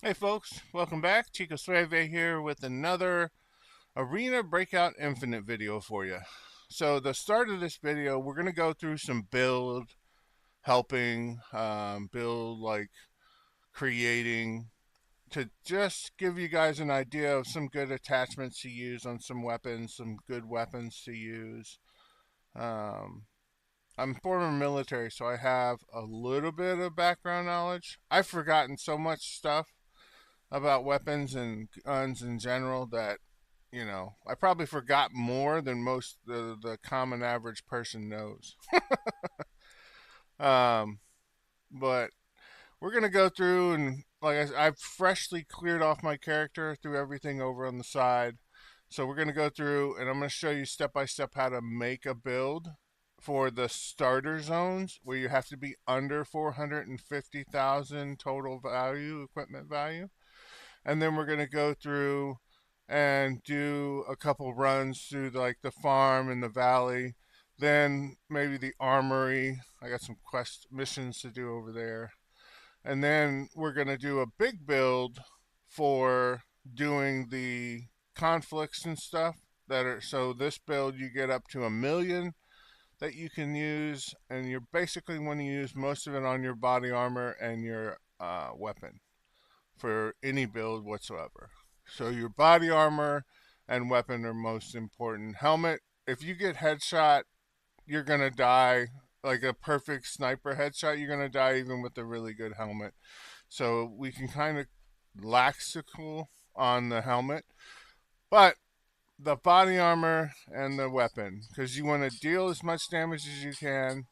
Hey folks, welcome back. Chico Sueve here with another Arena Breakout Infinite video for you. So the start of this video, we're going to go through some build, helping, build like creating, to just give you guys an idea of some good attachments to use on some weapons, some good weapons to use. Um, I'm former military, so I have a little bit of background knowledge. I've forgotten so much stuff about weapons and guns in general that I probably forgot more than most the common average person knows. um, but we're gonna go through and I've freshly cleared off my character, threw everything over on the side. So we're gonna go through and I'm gonna show you step by step how to make a build for the starter zones where you have to be under 450,000 total value, equipment value. And then we're going to go through and do a couple runs through like the farm and the valley, then maybe the armory. I got some quest missions to do over there. And then we're going to do a big build for doing the conflicts and stuff that are, so this build you get up to 1 million that you can use, and you're basically want to use most of it on your body armor and your weapon for any build whatsoever. So your body armor and weapon are most important. Helmet, if you get headshot, you're gonna die. Like a perfect sniper headshot, you're gonna die even with a really good helmet. So we can kind of laxical on the helmet, but the body armor and the weapon, because you want to deal as much damage as you can,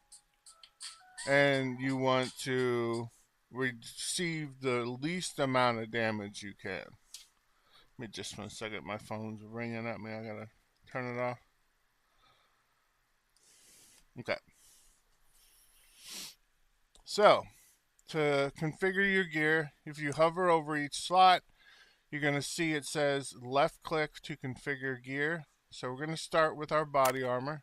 and you want to receive the least amount of damage you can. Give me just 1 second. My phone's ringing at me. I gotta turn it off. Okay. So, to configure your gear, if you hover over each slot, you're going to see it says left click to configure gear. So, we're going to start with our body armor.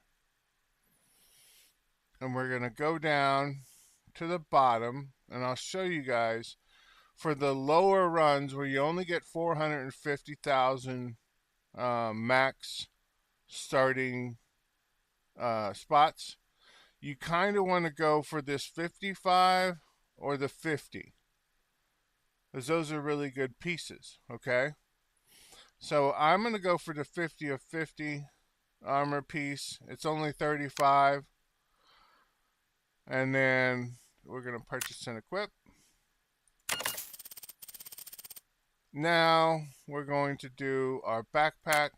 And we're going to go down to the bottom. And I'll show you guys for the lower runs where you only get 450,000 max starting spots, you kind of want to go for this 55 or the 50, because those are really good pieces. Okay, so I'm going to go for the 50 of 50 armor piece. It's only 35, and then we're going to purchase and equip. Now we're going to do our backpack,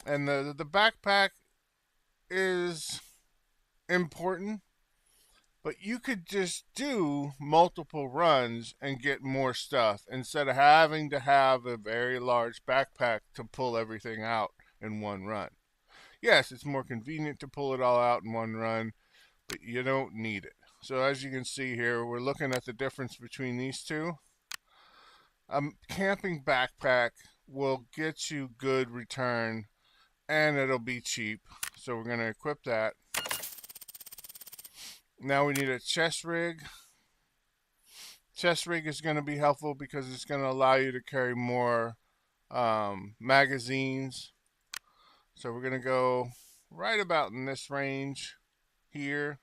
and the backpack is important, but you could just do multiple runs and get more stuff instead of having to have a very large backpack to pull everything out in one run. Yes, it's more convenient to pull it all out in one run, but you don't need it. So as you can see here, we're looking at the difference between these two. A camping backpack will get you good return and it'll be cheap. So we're going to equip that. Now we need a chest rig. Chest rig is going to be helpful because it's going to allow you to carry more magazines. So we're going to go right about in this range here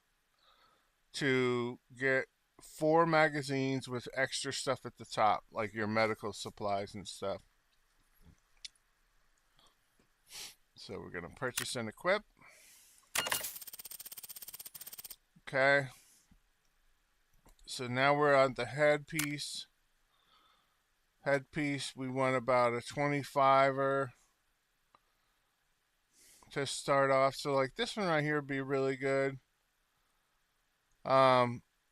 to get 4 magazines with extra stuff at the top, like your medical supplies and stuff. So we're going to purchase and equip. Okay. So now we're on the headpiece. Headpiece, we want about a 25er to start off. So like this one right here would be really good.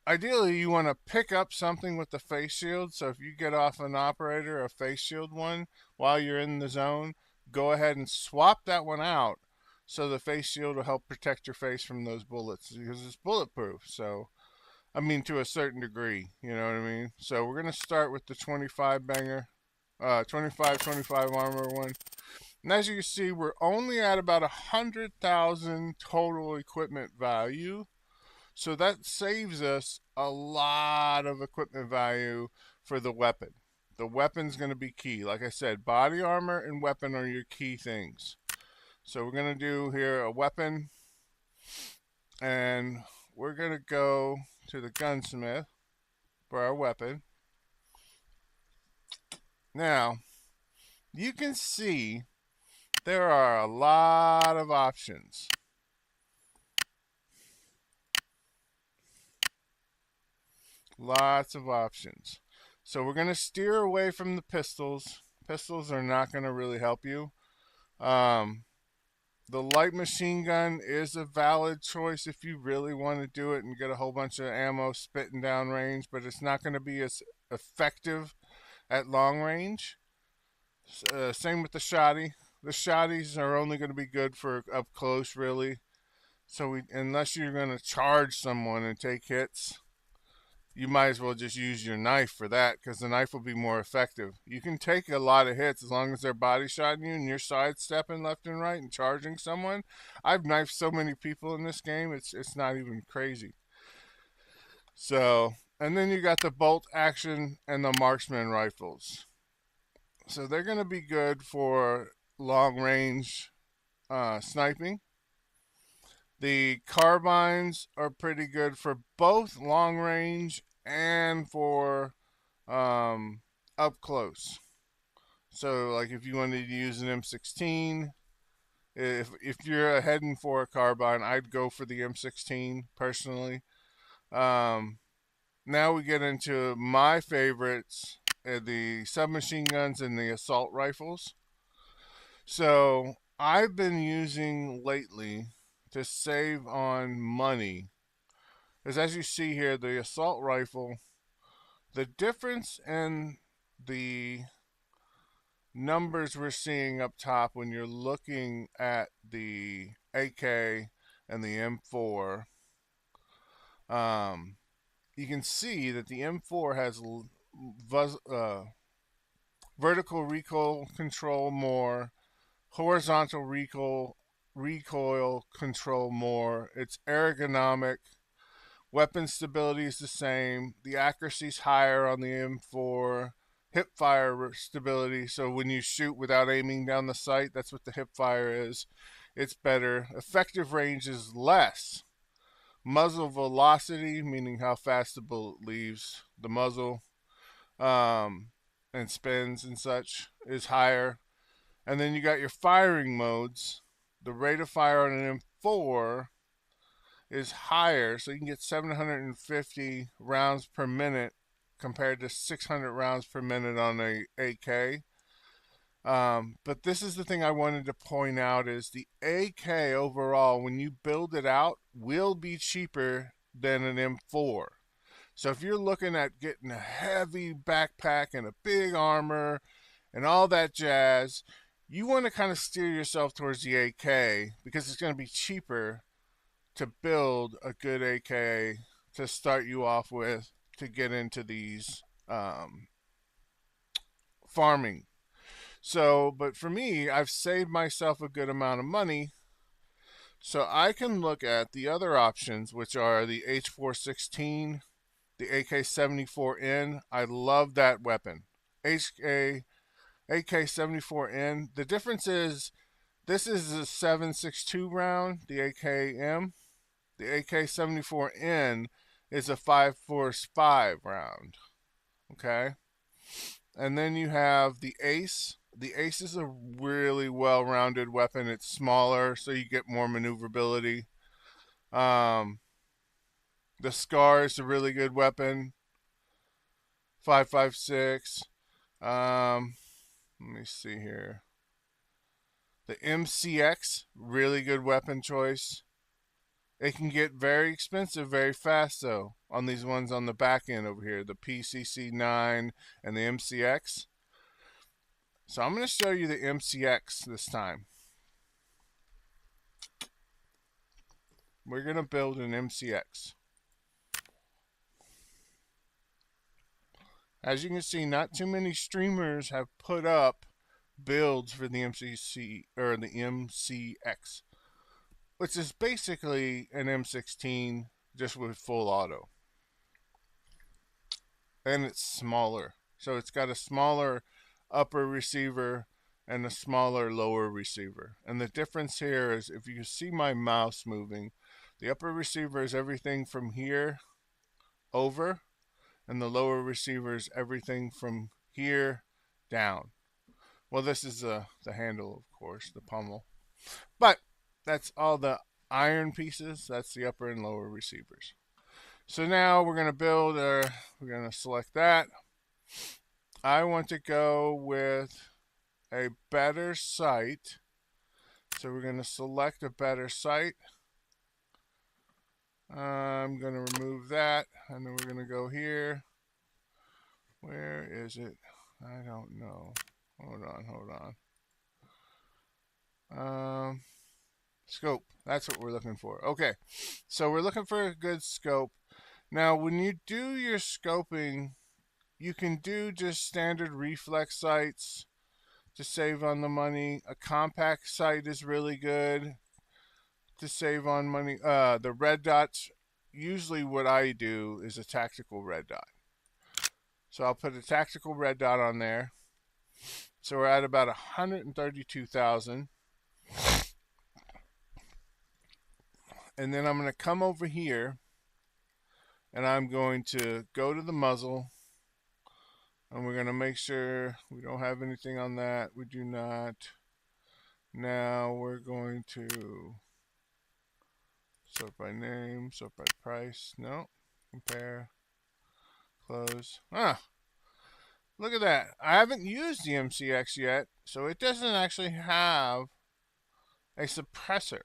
Ideally, you want to pick up something with the face shield. So if you get off an operator, a face shield one, while you're in the zone, go ahead and swap that one out. So the face shield will help protect your face from those bullets because it's bulletproof. So, I mean, to a certain degree, you know what I mean? So we're going to start with the 25 banger, 25 armor one. And as you can see, we're only at about 100,000 total equipment value. So that saves us a lot of equipment value for the weapon. The weapon's going to be key. Like I said, body armor and weapon are your key things. So we're going to do here a weapon, and we're going to go to the gunsmith for our weapon. Now, you can see there are a lot of options. Lots of options. So we're going to steer away from the pistols. Pistols are not going to really help you. The light machine gun is a valid choice if you really want to do it and get a whole bunch of ammo spitting down range, but it's not going to be as effective at long range. Same with the shotty. The shotties are only going to be good for up close, really. So unless you're going to charge someone and take hits, you might as well just use your knife for that, because the knife will be more effective. You can take a lot of hits as long as they're body shotting you and you're sidestepping left and right and charging someone. I've knifed so many people in this game, it's not even crazy. So, and then you got the bolt action and the marksman rifles. So they're going to be good for long range sniping. The carbines are pretty good for both long range and for up close. So, like if you wanted to use an M16, if you're heading for a carbine, I'd go for the M16 personally. Now we get into my favorites, the submachine guns and the assault rifles. So I've been using lately to save on money, because as you see here, the assault rifle, the difference in the numbers we're seeing up top when you're looking at the AK and the M4, you can see that the M4 has vertical recoil control more, horizontal recoil control more. It's ergonomic. Weapon stability is the same. The accuracy's higher on the M4. Hip fire stability, so when you shoot without aiming down the sight, that's what the hip fire is. It's better. Effective range is less. Muzzle velocity, meaning how fast the bullet leaves the muzzle and spins and such, is higher. And then you got your firing modes. The rate of fire on an M4 is higher, so you can get 750 rounds per minute compared to 600 rounds per minute on a AK. But this is the thing I wanted to point out, is the AK overall, when you build it out, will be cheaper than an M4. So if you're looking at getting a heavy backpack and a big armor and all that jazz, you want to kind of steer yourself towards the AK, because it's going to be cheaper to build a good AK to start you off with to get into these farming. So, but for me, I've saved myself a good amount of money, so I can look at the other options, which are the H416, the AK-74N. I love that weapon. AK-74N. The difference is this is a 7.62 round, the AKM. The AK-74N is a 5.45 round. Okay? And then you have the Ace. The Ace is a really well-rounded weapon. It's smaller, so you get more maneuverability. The Scar is a really good weapon. 5.56. Let me see here. The MCX, really good weapon choice. It can get very expensive very fast, though, on these ones on the back end over here, the PCC9 and the MCX. So I'm going to show you the MCX this time. We're going to build an MCX. As you can see, not too many streamers have put up builds for the MCC or the MCX, which is basically an M16 just with full auto. and it's smaller. So it's got a smaller upper receiver and a smaller lower receiver. And the difference here is if you see my mouse moving, the upper receiver is everything from here over, and the lower receiver is everything from here down. Well, this is the handle, of course, the pommel. But that's all the iron pieces. That's the upper and lower receivers. So now we're going to build we're going to select that. I want to go with a better sight. So we're going to select a better sight. I'm going to remove that, and then we're going to go here. Where is it? I don't know. Hold on. Scope. That's what we're looking for. Okay, so we're looking for a good scope. Now, when you do your scoping, you can do just standard reflex sights to save on the money. A compact sight is really good to save on money. The red dots, usually what I do is a tactical red dot. So I'll put a tactical red dot on there. So we're at about 132,000. And then I'm going to come over here and I'm going to go to the muzzle, and we're going to make sure we don't have anything on that. We do not. Now we're going to sort by name, sort by price. No. Compare. Close. Look at that. I haven't used the MCX yet, so it doesn't actually have a suppressor.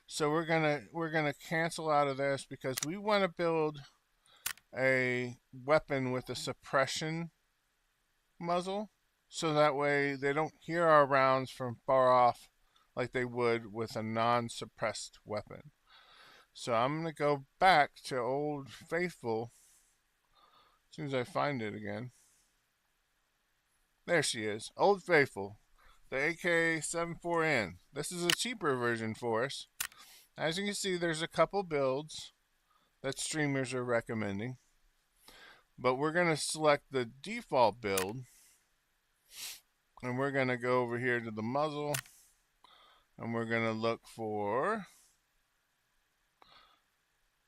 So we're gonna cancel out of this because we want to build a weapon with a suppression muzzle, so that way they don't hear our rounds from far off like they would with a non-suppressed weapon. So I'm gonna go back to Old Faithful as soon as I find it again. There she is, Old Faithful, the AK-74N. This is a cheaper version for us. As you can see, there's a couple builds that streamers are recommending, but we're going to select the default build, and we're going to go over here to the muzzle, and we're going to look for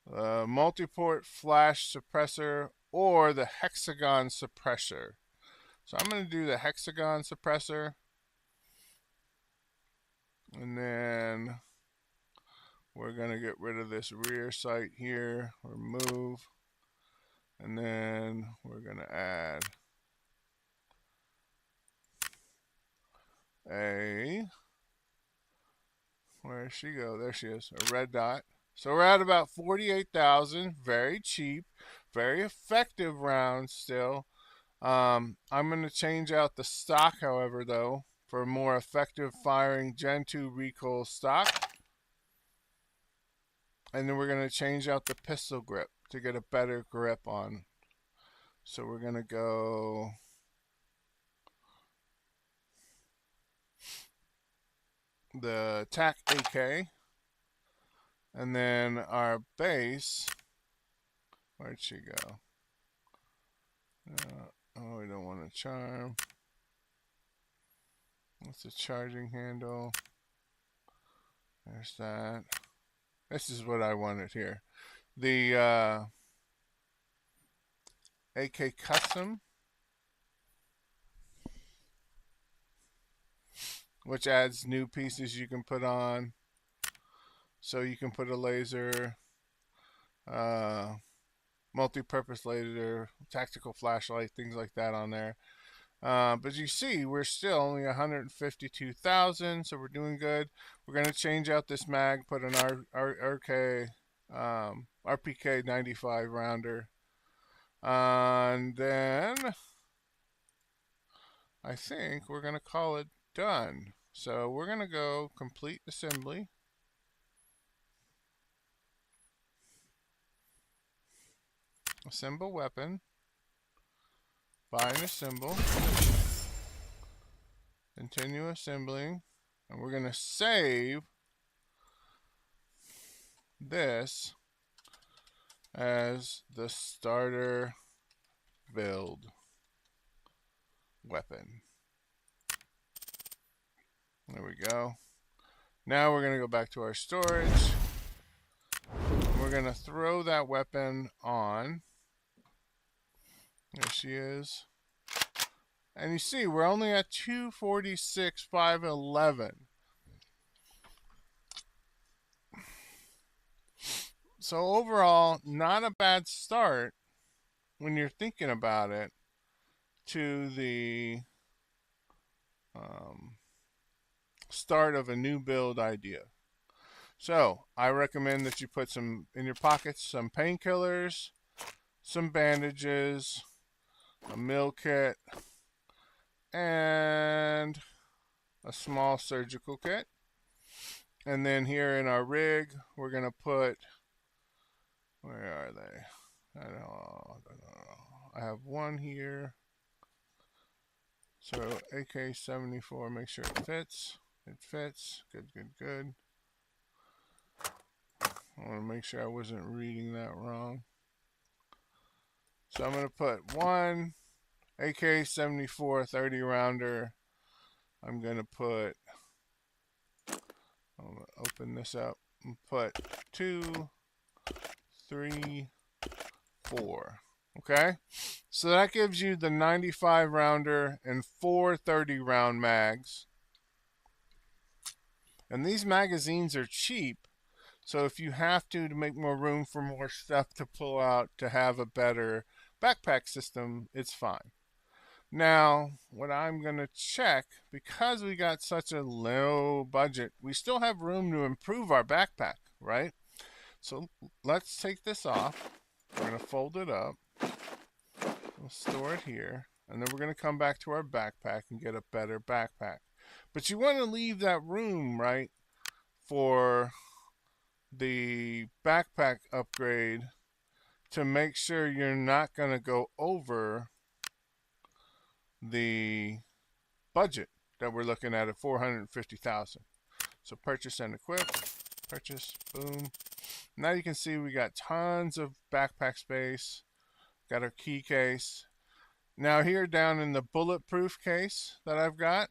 the multi-port flash suppressor or the hexagon suppressor. So I'm going to do the hexagon suppressor, and then we're going to get rid of this rear sight here, remove, and then we're going to add where did she go? There she is, a red dot. So we're at about 48,000, very cheap, very effective rounds still. I'm going to change out the stock, however, though, for a more effective firing Gen 2 recoil stock. And then we're going to change out the pistol grip to get a better grip on. So we're going to go the TAC AK, and then our base, where'd she go? Oh, we don't want a charm. What's the charging handle? There's that. This is what I wanted here. The AK Custom, which adds new pieces you can put on. So you can put a laser, multi-purpose laser, tactical flashlight, things like that on there. But you see, we're still only 152,000, so we're doing good. We're going to change out this mag, put an RPK 95 rounder. And then I think we're going to call it done. So we're going to go complete assembly. Assemble weapon. Bind assemble. Continue assembling. And we're going to save this as the starter build weapon. There we go. Now we're going to go back to our storage. We're going to throw that weapon on. There she is. And you see, we're only at 246, 511. So overall, not a bad start when you're thinking about it to the start of a new build idea. So I recommend that you put some in your pockets, some painkillers, some bandages, a meal kit, and a small surgical kit. And then here in our rig, we're going to put, where are they? I don't know. I have one here. So AK-74, make sure it fits. It fits. Good, good, good. I want to make sure I wasn't reading that wrong. So I'm going to put one AK-74 30 rounder. I'm going to open this up and put 2, 3, 4. Okay? So that gives you the 95 rounder and 4 30 round mags. And these magazines are cheap. So if you have to make more room for more stuff to pull out to have a better backpack system, it's fine. Now, what I'm going to check, because we got such a low budget, we still have room to improve our backpack, right? So let's take this off. We're going to fold it up. We'll store it here. And then we're going to come back to our backpack and get a better backpack. But you want to leave that room, right, for the backpack upgrade to make sure you're not going to go over the budget that we're looking at 450,000. So purchase and equip, purchase, boom. Now you can see we got tons of backpack space. Got our key case. Now here down in the bulletproof case that I've got,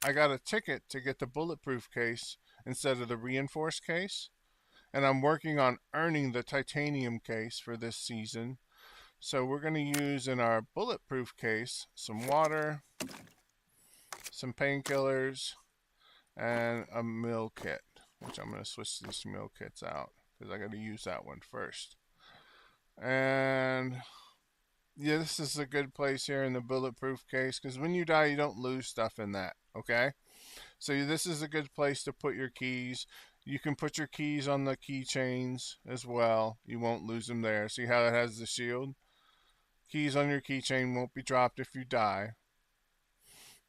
I got a ticket to get the bulletproof case instead of the reinforced case. And I'm working on earning the titanium case for this season. So we're going to use in our bulletproof case some water, some painkillers, and a meal kit, which I'm going to switch these meal kits out because I got to use that one first. And yeah, this is a good place here in the bulletproof case because when you die, you don't lose stuff in that, okay? So this is a good place to put your keys. You can put your keys on the keychains as well. You won't lose them there. See how it has the shield? Keys on your keychain won't be dropped if you die.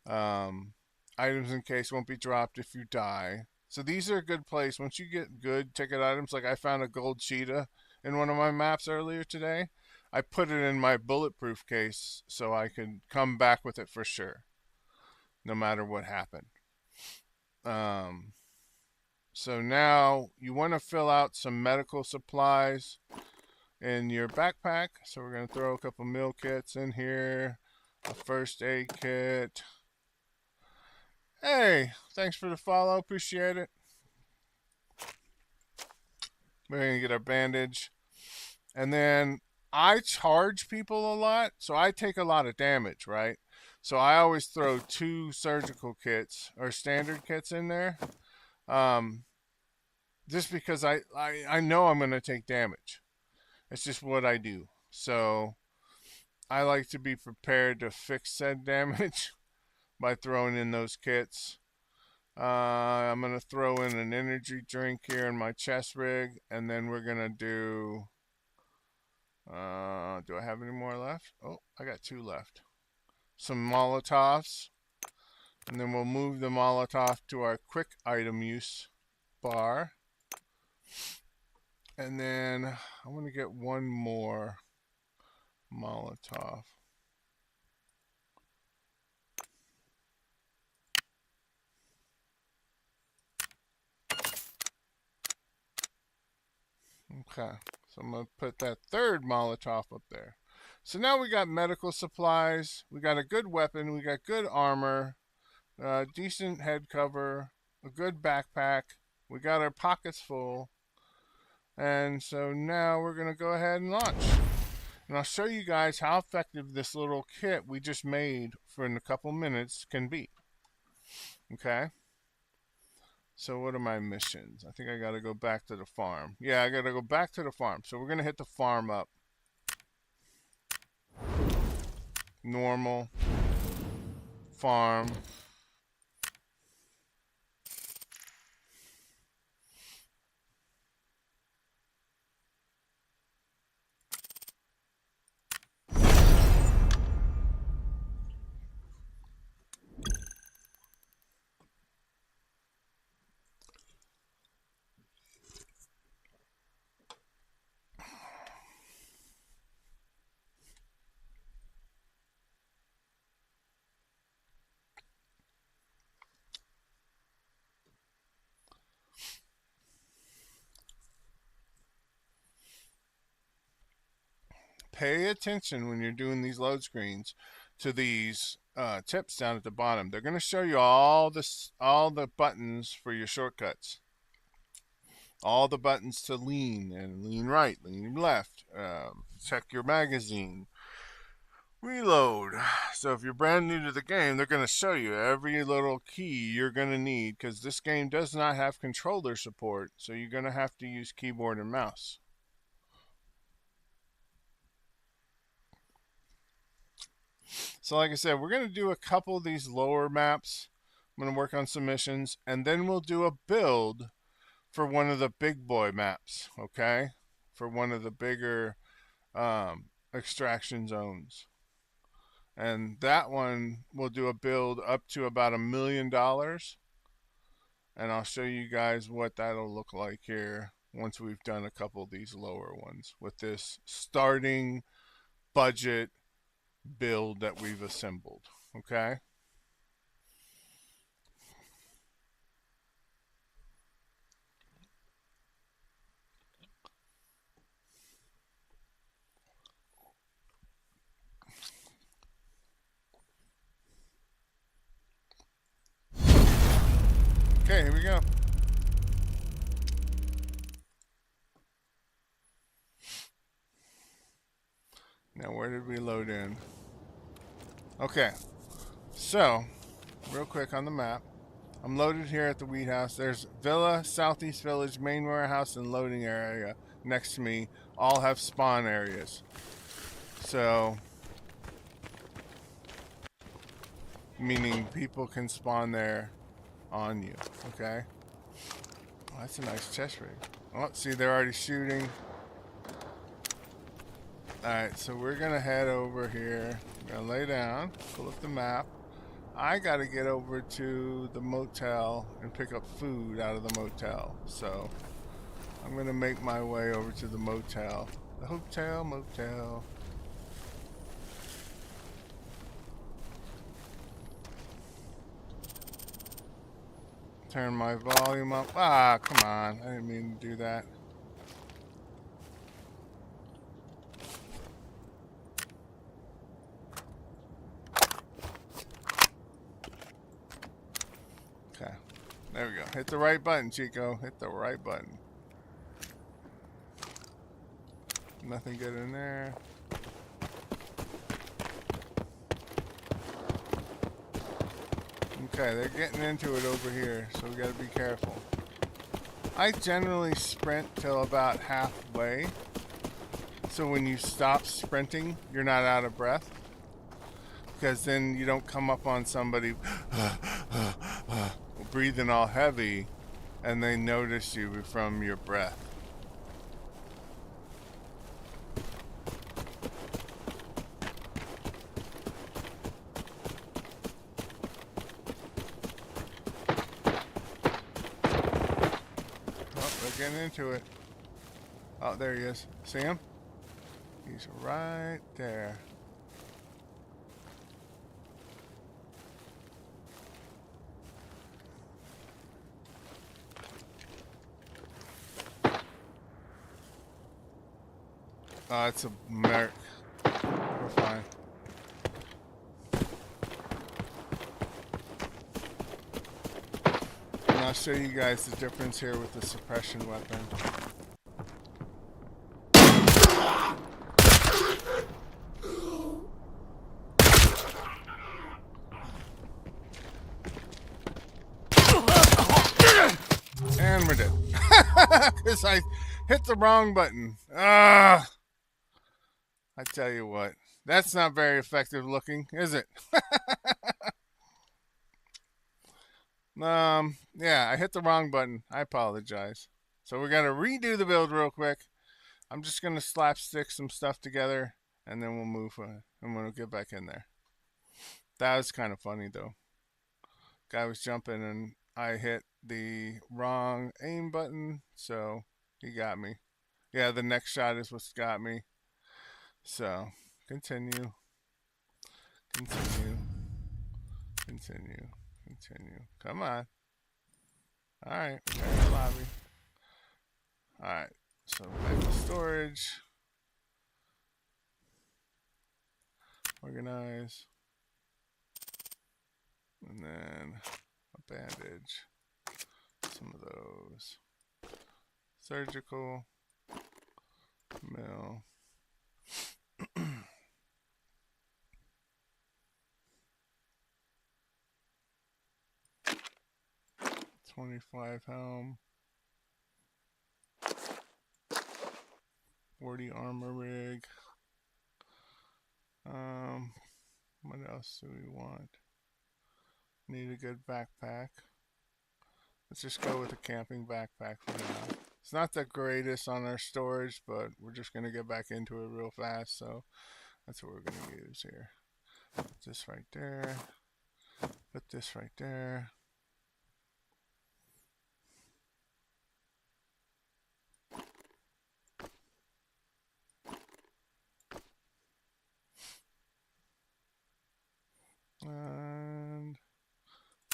Items in case won't be dropped if you die. So these are a good place. Once you get good ticket items, like I found a gold cheetah in one of my maps earlier today, I put it in my bulletproof case so I could come back with it for sure, no matter what happened. So now you want to fill out some medical supplies in your backpack. So we're going to throw a couple meal kits in here, a first aid kit. Hey, thanks for the follow. Appreciate it. We're going to get our bandage. And then I charge people a lot, so I take a lot of damage, right? So I always throw 2 surgical kits or standard kits in there. Just because I know I'm going to take damage. It's just what I do. So I like to be prepared to fix said damage by throwing in those kits. I'm going to throw in an energy drink here in my chest rig, and then we're going to do I have any more left? Oh, I got 2 left. Some Molotovs, and then we'll move the Molotov to our quick item use bar. And then I want to get one more Molotov. Okay, so I'm going to put that 3rd Molotov up there. So now we got medical supplies, we got a good weapon, we got good armor, decent head cover, a good backpack, we got our pockets full, and so now we're going to go ahead and launch. And I'll show you guys how effective this little kit we just made for in a couple minutes can be. Okay? So what are my missions? I think I got to go back to the farm. Yeah, I got to go back to the farm. So we're going to hit the farm up. Normal. Farm. Pay attention when you're doing these load screens to these tips down at the bottom. They're going to show you all the buttons for your shortcuts. All the buttons to lean and lean right, lean left, check your magazine, reload. So if you're brand new to the game, they're going to show you every little key you're going to need, because this game does not have controller support, so you're going to have to use keyboard and mouse. So like I said, we're going to do a couple of these lower maps. I'm going to work on some missions, and then we'll do a build for one of the big boy maps, okay? For one of the bigger extraction zones. And that one will do a build up to about $1 million. And I'll show you guys what that'll look like here once we've done a couple of these lower ones with this starting budget build that we've assembled, okay? Okay, here we go. Now, where did we load in? Okay, so, real quick on the map. I'm loaded here at the Wheat House. There's Villa, Southeast Village, main warehouse, and loading area next to me. All have spawn areas. So, meaning people can spawn there on you, okay? Oh, that's a nice chest rig. Oh, see, they're already shooting. Alright, so we're gonna head over here. We're gonna lay down, pull up the map. I gotta get over to the motel and pick up food out of the motel. So I'm gonna make my way over to the motel. The hotel, motel. Turn my volume up. Ah, come on. I didn't mean to do that. Okay. There we go. Hit the right button, Chico. Hit the right button. Nothing good in there. Okay, they're getting into it over here, so we gotta be careful. I generally sprint till about halfway, so when you stop sprinting, you're not out of breath, because then you don't come up on somebody breathing all heavy and they notice you from your breath. Getting into it. Oh, there he is. See him? He's right there. It's a merc. show you guys the difference here with the suppression weapon. And we're dead. Because I hit the wrong button. I tell you what. That's not very effective looking, is it? Yeah, I hit the wrong button. I apologize. So we're going to redo the build real quick. I'm just going to slapstick some stuff together, and then we'll move on, and we'll get back in there. That was kind of funny, though. Guy was jumping, and I hit the wrong aim button, so he got me. Yeah, the next shot is what's got me. So, continue. Continue. Continue. Continue. Come on. Alright, we're in the lobby. Alright, so back to storage. Organize. And then a bandage. Some of those. Surgical. Mill. 25 helm. 40 armor rig. What else do we want? Need a good backpack. Let's just go with a camping backpack for now. It's not the greatest on our storage, but we're just going to get back into it real fast, so that's what we're going to use here. Put this right there. Put this right there. And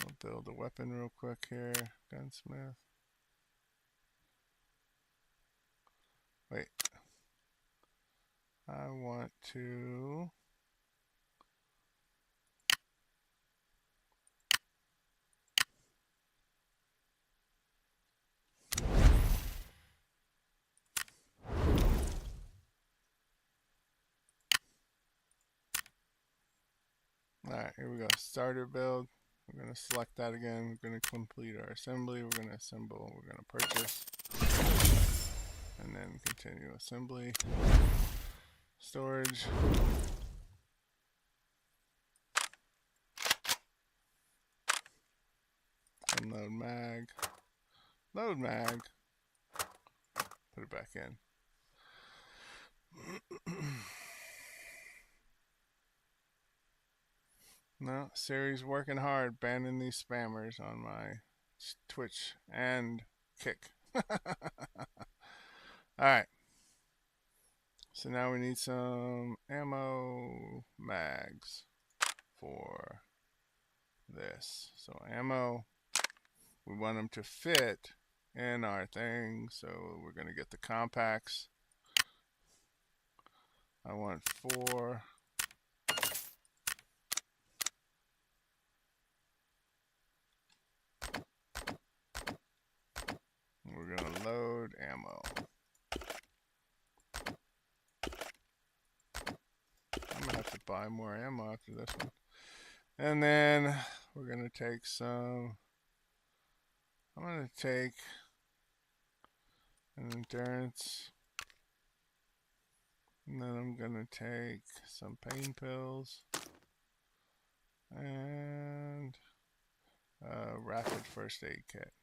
we'll build a weapon real quick here. Gunsmith. Wait. I want to... Alright, here we go. Starter build. We're going to select that again. We're going to complete our assembly. We're going to assemble. We're going to purchase. And then continue assembly. Storage. Unload mag. Load mag. Put it back in. No, Siri's working hard banning these spammers on my Twitch and Kick. Alright. So now we need some ammo mags for this. So ammo, we want them to fit in our thing. So we're going to get the compacts. I want 4. We're going to load ammo. I'm going to have to buy more ammo after this one. And then we're going to take some... I'm going to take an endurance. And then I'm going to take some pain pills. And a rapid first aid kit.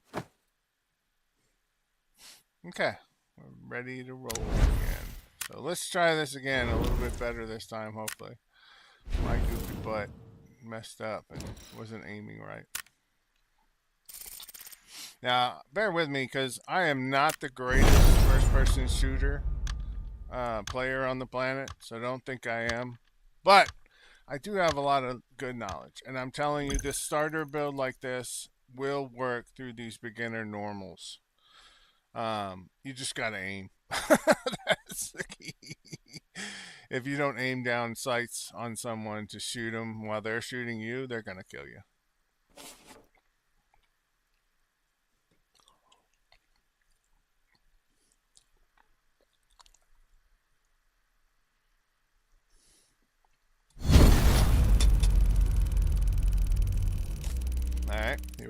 Okay, we're ready to roll again. So let's try this again a little bit better this time, hopefully. My goofy butt messed up and wasn't aiming right. Now, bear with me because I am not the greatest first-person shooter player on the planet, so don't think I am. But I do have a lot of good knowledge, and I'm telling you, this starter build like this will work through these beginner normals. You just gotta aim. That's the key. If you don't aim down sights on someone to shoot them while they're shooting you, they're gonna kill you.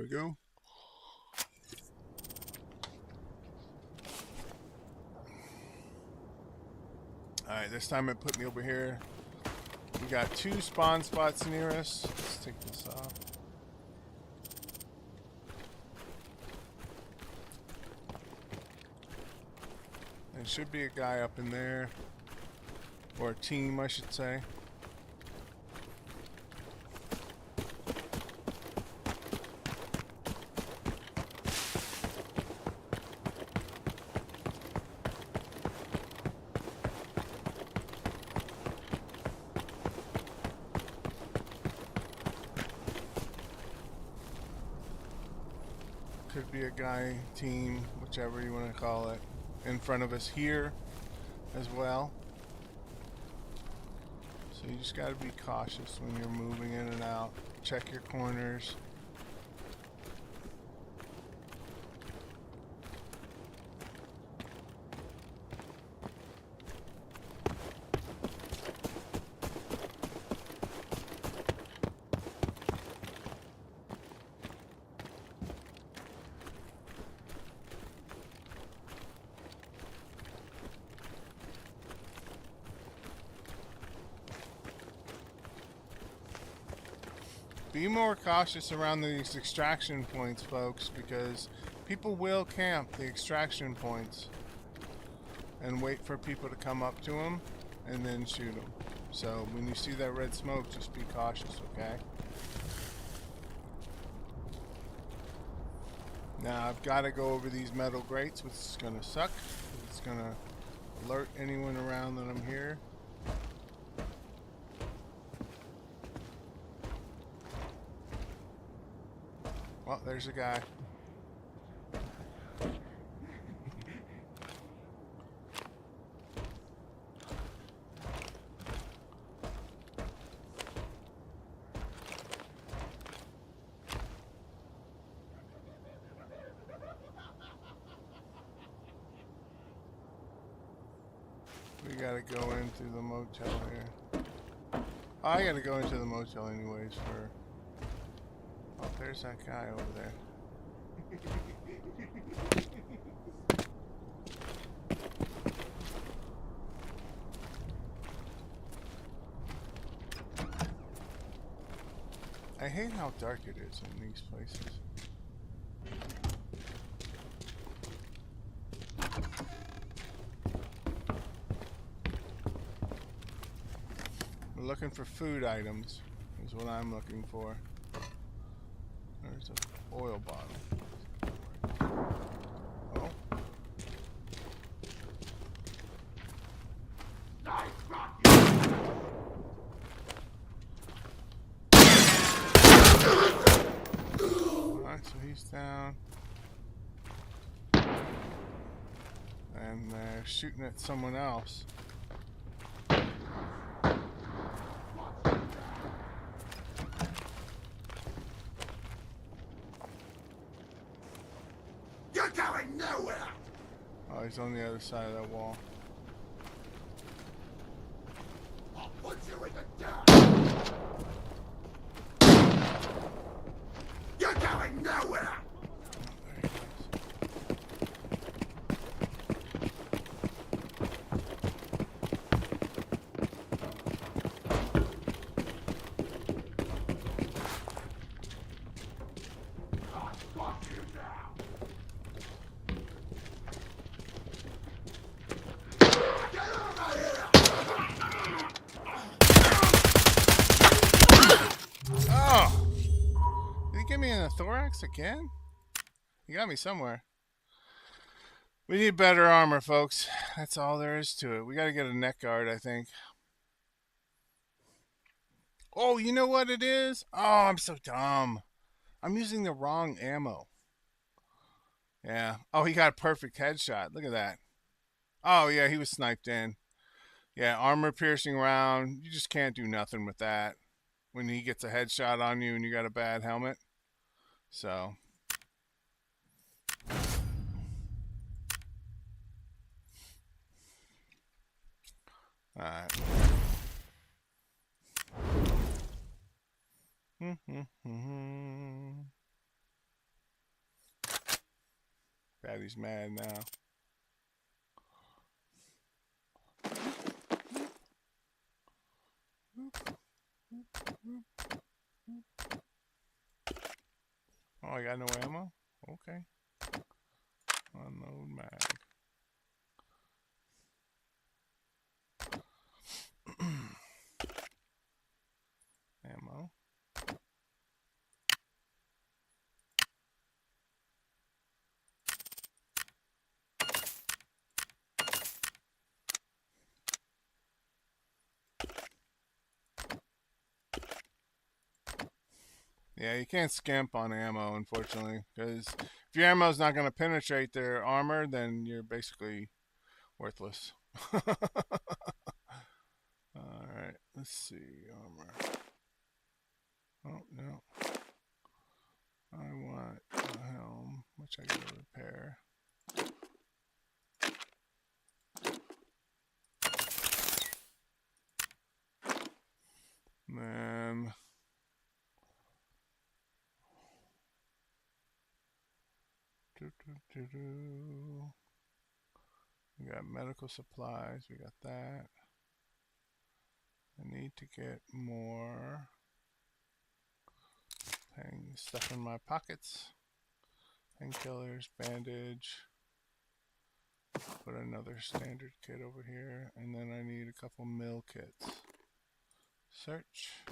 we go. Alright, this time it put me over here. We got 2 spawn spots near us. Let's take this off. There should be a guy up in there. Or a team, I should say. Could be a guy, team, whichever you want to call it, in front of us here as well. So you just got to be cautious when you're moving in and out. Check your corners. Be more cautious around these extraction points, folks, because people will camp the extraction points and wait for people to come up to them and then shoot them. So when you see that red smoke, just be cautious, okay? Now I've got to go over these metal grates, which is going to suck. It's going to alert anyone around that I'm here. Well, there's a guy. We gotta go into the motel here. I gotta go into the motel anyways for... Oh, there's that guy over there. I hate how dark it is in these places. We're looking for food items, is what I'm looking for. There's an oil bottle. Oh. Alright, so he's down. And they're shooting at someone else. You're going nowhere! Oh, he's on the other side of that wall. I'll put you in the dirt! You're going nowhere! Oh! Did he get me in the thorax again? He got me somewhere. We need better armor, folks. That's all there is to it. We gotta get a neck guard, I think. Oh, you know what it is? Oh, I'm so dumb. I'm using the wrong ammo. Yeah. Oh, he got a perfect headshot. Look at that. Oh, yeah, he was sniped in. Yeah, armor piercing round. You just can't do nothing with that when he gets a headshot on you and you got a bad helmet. So. Alright. Daddy's mad now. Oh, I got no ammo? Okay. Unload mag. Ammo. Yeah, you can't skimp on ammo, unfortunately, because if your ammo's not going to penetrate their armor, then you're basically worthless. Alright, let's see. Armor. Oh, no. I want a helm, which I gotta repair. Then we got medical supplies, we got that. I need to get more stuff in my pockets. Painkillers, bandage. Put another standard kit over here, and then I need a couple mill kits. Search.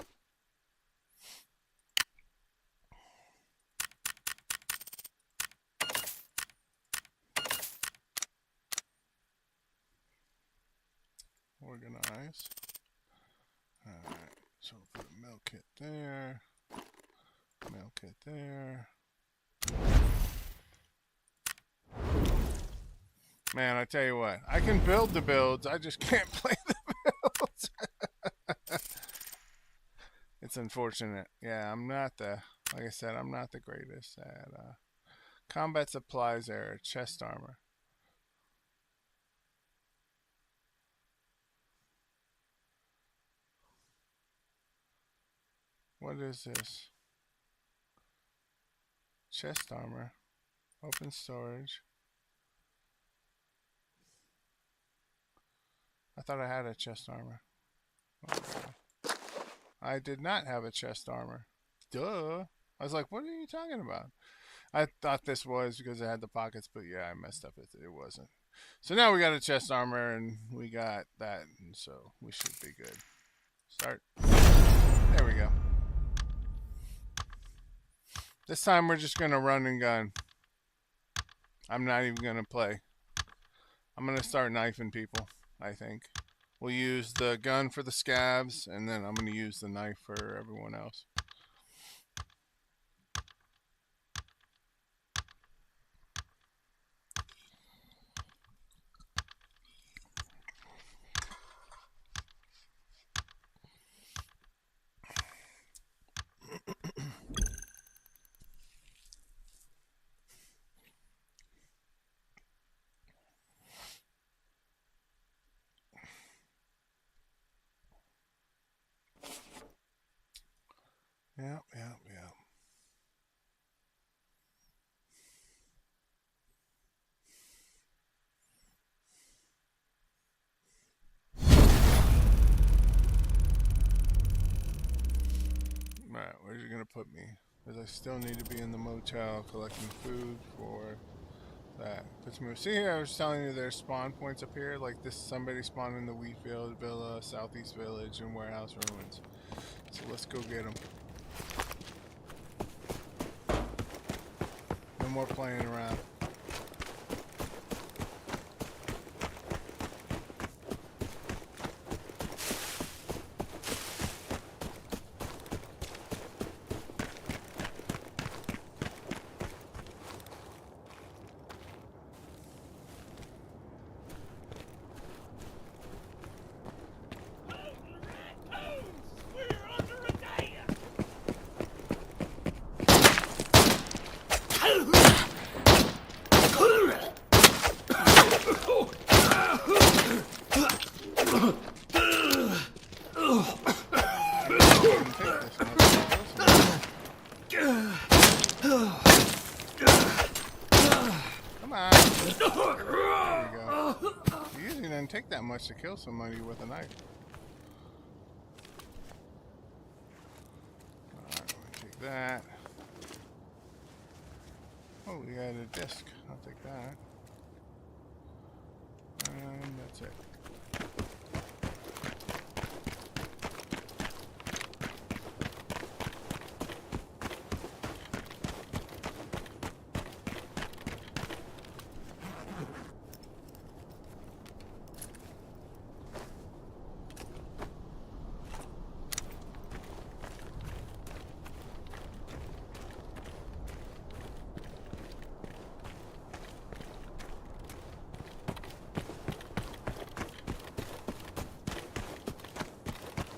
Organize. Alright, so we'll put a mill kit there. Mill kit there. Man, I tell you what, I can build the builds, I just can't play the builds. It's unfortunate. Yeah, I'm not the, like I said, I'm not the greatest at combat supplies area, chest armor. What is this? Chest armor. Open storage. I thought I had a chest armor. Okay. I did not have a chest armor. Duh. I was like, what are you talking about? I thought this was because it had the pockets, but yeah, I messed up. It wasn't. So now we got a chest armor and we got that, and so we should be good. Start. There we go. This time we're just gonna run and gun. I'm not even gonna play. I'm gonna start knifing people, I think. We'll use the gun for the scabs, and then I'm gonna use the knife for everyone else. Yeah. Alright, where's it gonna put me? Because I still need to be in the motel collecting food for that. Puts me. See here, I was telling you there's spawn points up here. Like this, somebody spawned in the Wheatfield Villa, Southeast Village, and Warehouse Ruins. So let's go get them. No more playing around. chance to kill somebody with a knife. Alright, I'm gonna take that. Oh, we got a disc. I'll take that. And that's it.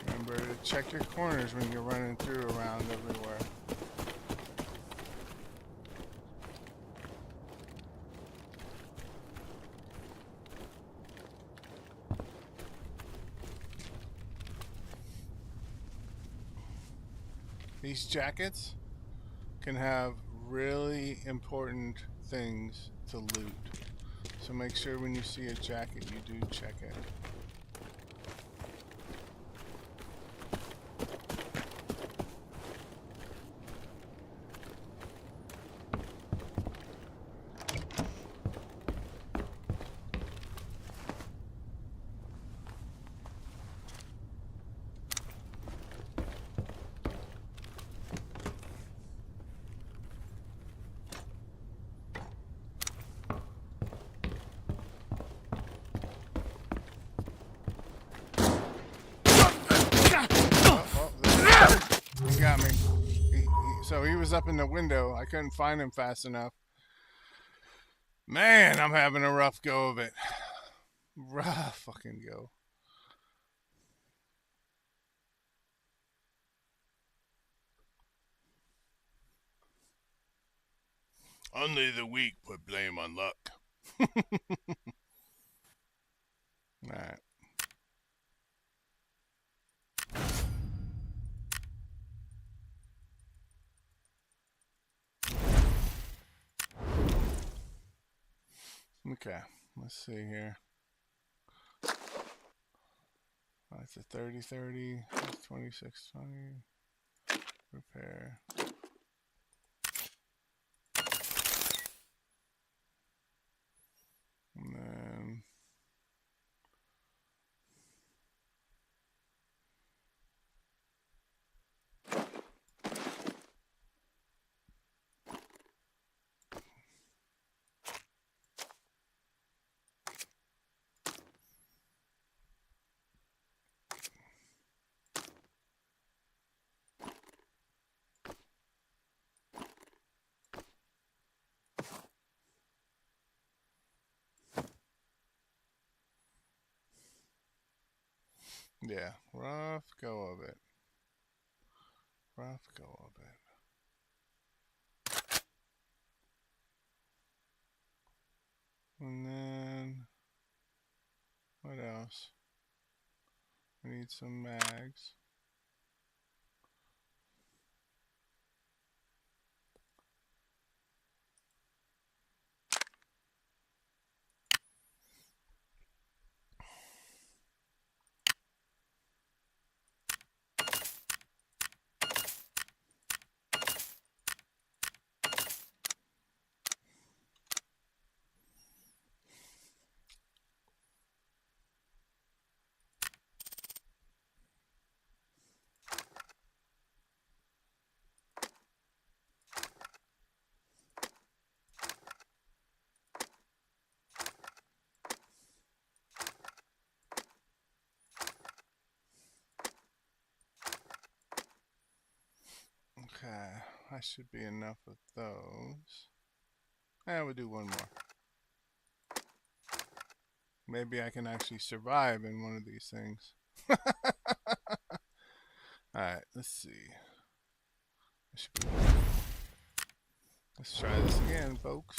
Remember to check your corners when you're running through around everywhere. These jackets can have really important things to loot. So make sure when you see a jacket, you do check it. He got me. So he was up in the window. I couldn't find him fast enough. Man, I'm having a rough go of it. Rough fucking go. Only the weak put blame on luck. Alright. Okay, let's see here. That's a 30-30. That's 26-20. Repair. And then yeah, rough go of it. Rough go of it. And then what else? We need some mags. Okay, that should be enough of those. We'll do one more. Maybe I can actually survive in one of these things. Alright, let's see. Let's try this again, folks.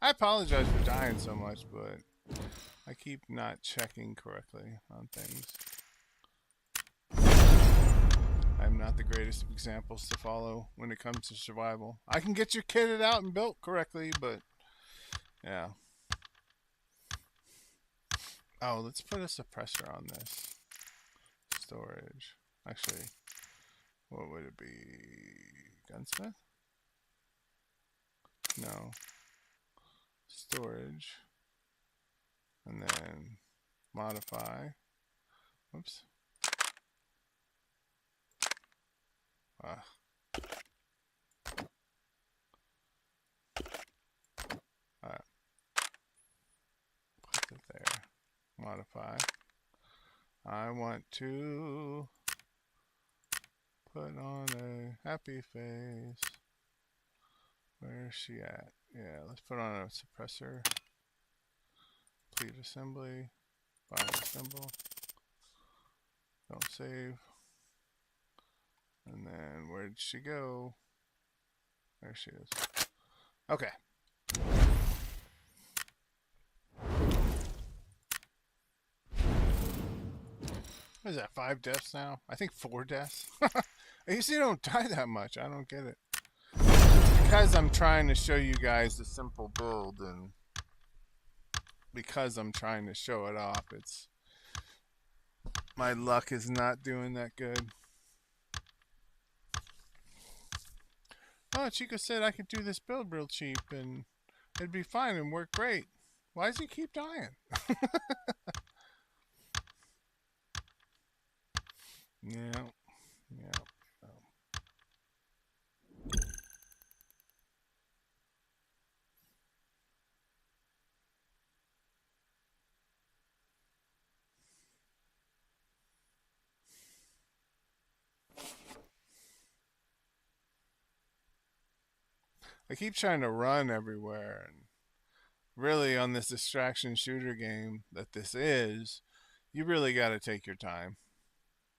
I apologize for dying so much, but I keep not checking correctly on things. I'm not the greatest of examples to follow when it comes to survival. I can get you kitted out and built correctly, but yeah. Oh, let's put a suppressor on this. Storage. Actually, what would it be? Gunsmith? No. Storage. And then modify. Whoops. Ah. Alright. Put it there. Modify. I want to put on a happy face. Where's she at? Yeah, let's put on a suppressor. Complete assembly. Body assemble. Don't save. And then where did she go? There she is. Okay. What is that, 5 deaths now? I think 4 deaths. I usually don't die that much. I don't get it. Because I'm trying to show you guys the simple build, and because I'm trying to show it off, it's my luck is not doing that good. Oh, Chico said I could do this build real cheap and it'd be fine and work great. Why does he keep dying? Yeah. Yeah. I keep trying to run everywhere, and really on this distraction shooter game that this is, you really got to take your time.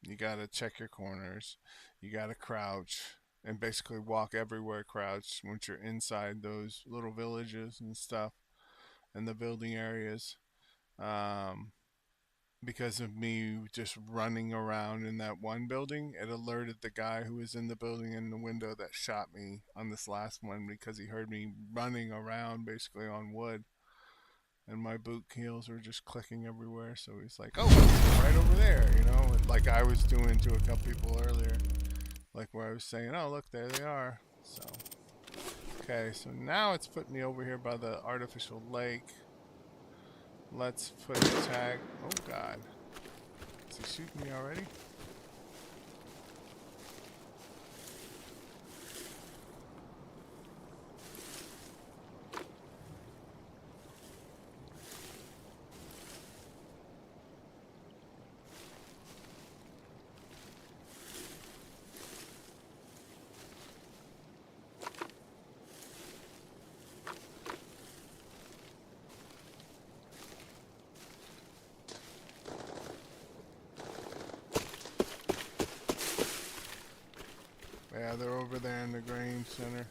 You got to check your corners. You got to crouch and basically walk everywhere crouch once you're inside those little villages and stuff and the building areas. Um, because of me just running around in that one building, it alerted the guy who was in the building in the window that shot me on this last one because he heard me running around basically on wood. And my boot heels were just clicking everywhere. So he's like, oh, right over there, you know, like I was doing to a couple people earlier. Like where I was saying, oh, look, there they are. So, okay, so now it's putting me over here by the artificial lake. Let's put a tag. Oh, God. Is he shooting me already? Yeah, they're over there in the grain center.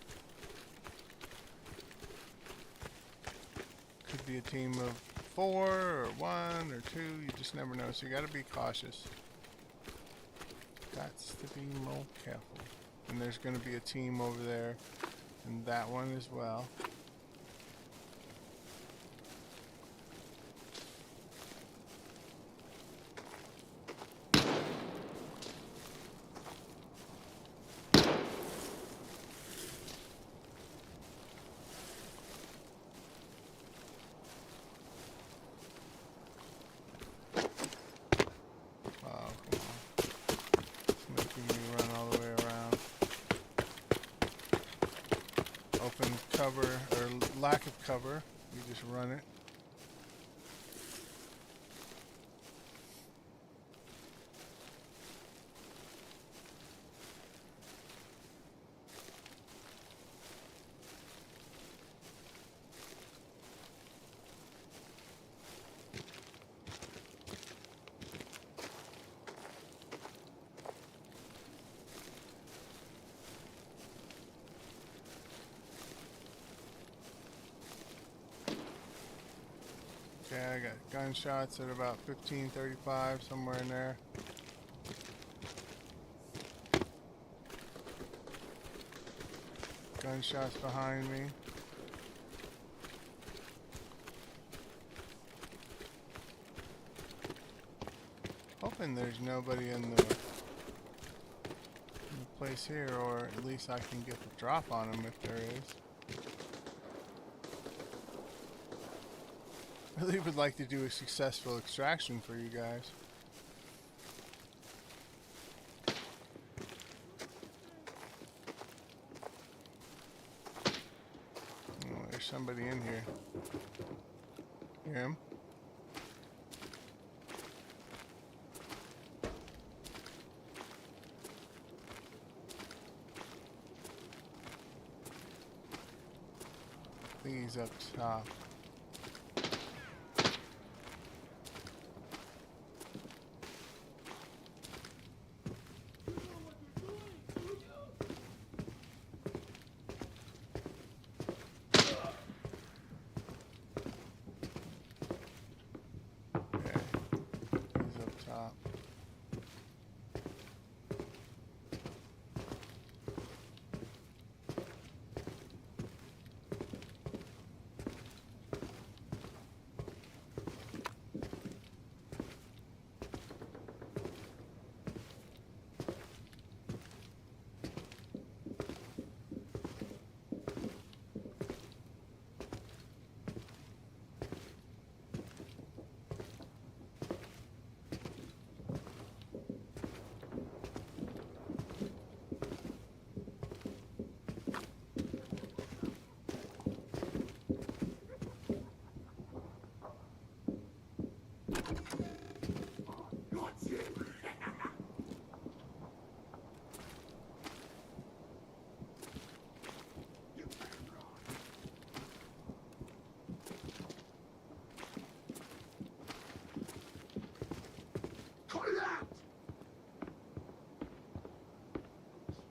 Could be a team of 4 or 1 or 2. You just never know. So you got to be cautious. Got to be more careful. And there's going to be a team over there, and that one as well. Cover or lack of cover, you just run it. Okay, I got gunshots at about 15:35, somewhere in there. Gunshots behind me. hoping there's nobody in the place here, or at least I can get the drop on them if there is. I really would like to do a successful extraction for you guys. Oh, there's somebody in here. Hear him? I think he's up top. Okay, he's up top.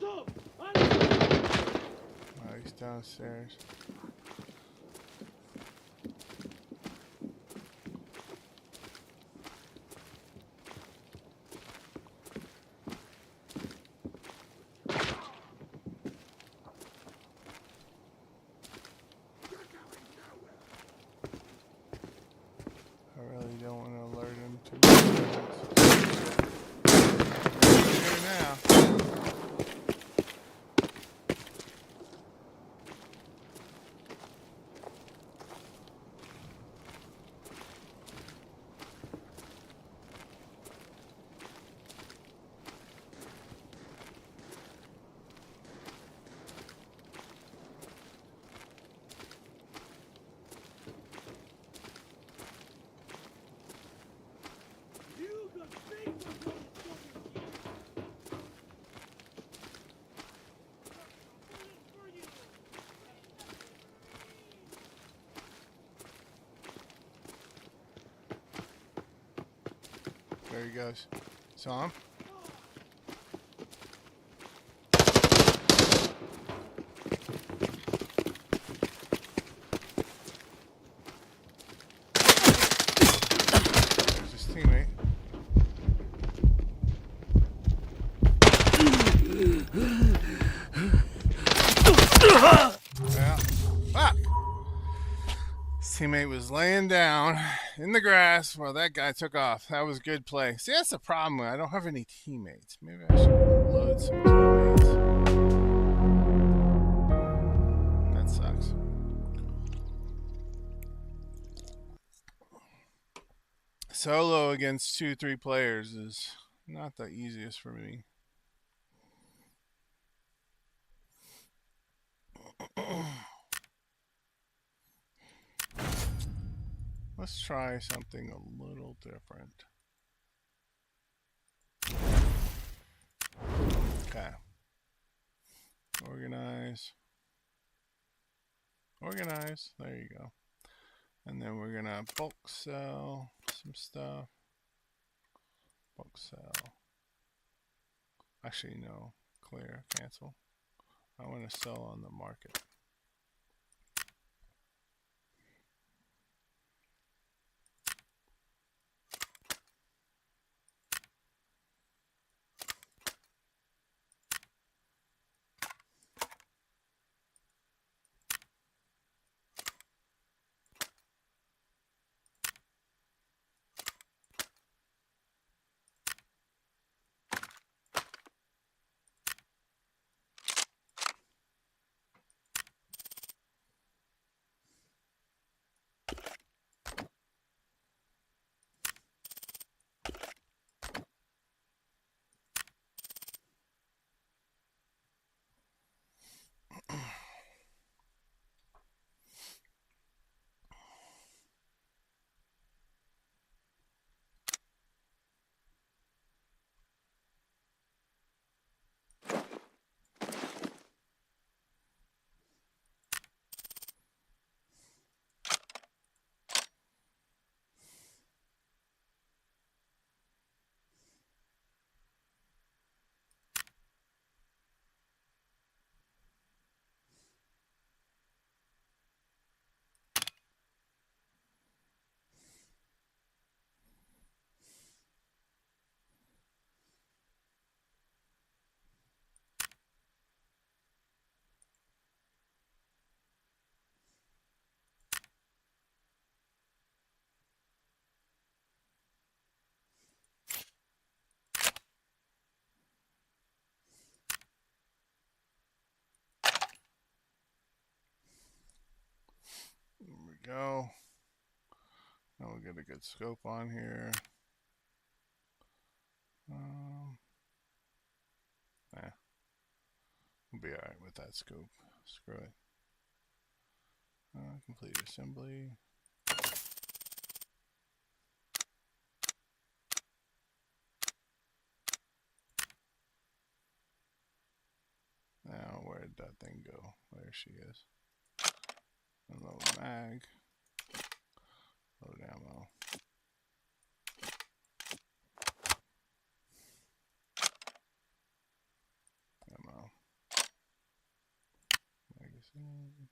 Oh, he's downstairs. I really don't want to alert him to me. Here now. There he goes. Saw him? There's his teammate. Yeah. Fuck! His teammate was laying down in the grass while that guy took off. That was good play. See, that's the problem. I don't have any teammates. Maybe I should load some teammates. That sucks. Solo against 2-3 players is not the easiest for me. Let's try something a little different. Okay. Organize. Organize. There you go. And then we're going to bulk sell some stuff. Bulk sell. Actually, no. Clear. Cancel. I want to sell on the market. go. Now we'll get a good scope on here. Nah, we'll be alright with that scope. Screw it. Complete assembly. Now, where did that thing go? There she is. Unload mag. Load ammo. Ammo. Magazine.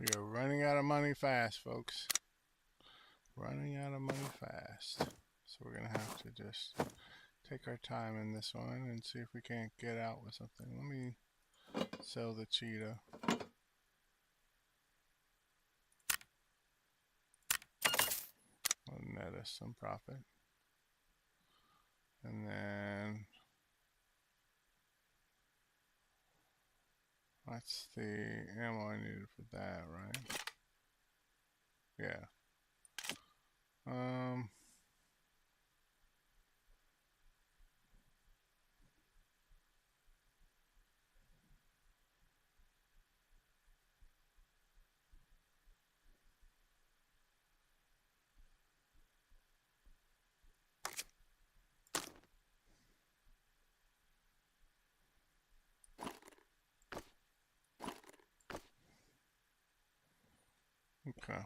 We are running out of money fast, folks. Running out of money fast. So we're going to have to just take our time in this one and see if we can't get out with something. Let me sell the cheetah. I'll net us some profit. And then that's the ammo I needed for that, right? Yeah. Okay.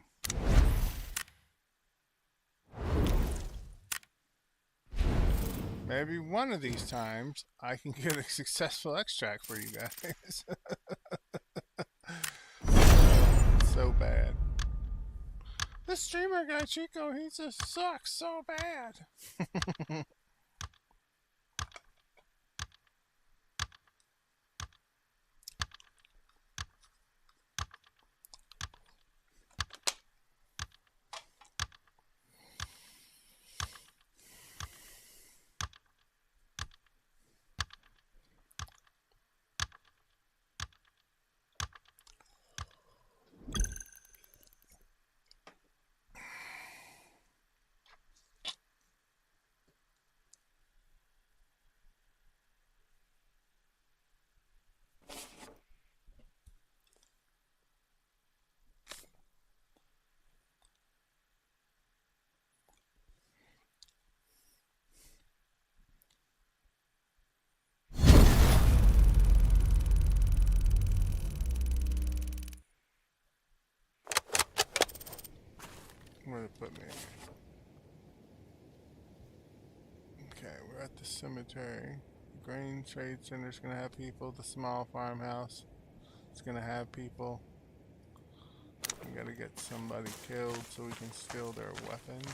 Maybe one of these times I can get a successful extract for you guys. So bad. This streamer guy Chico, he just sucks so bad. Okay, we're at the cemetery. The grain trade center's gonna have people. The small farmhouse is gonna have people. We gotta get somebody killed so we can steal their weapons.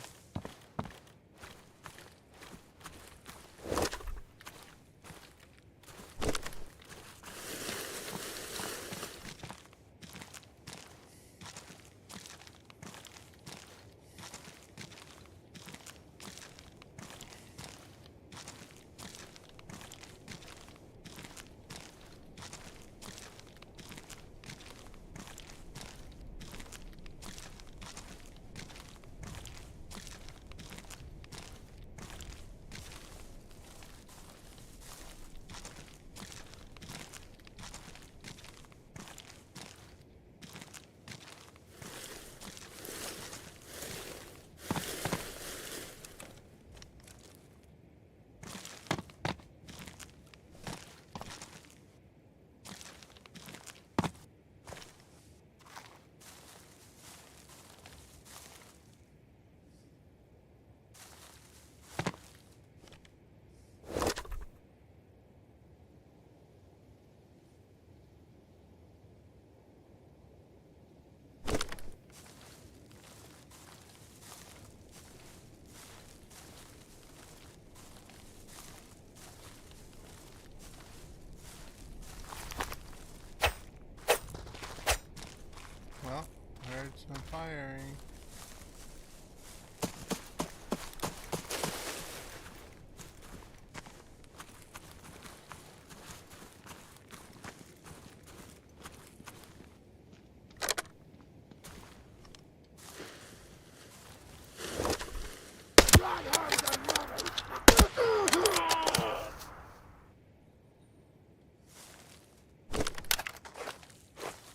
Well, I heard some firing.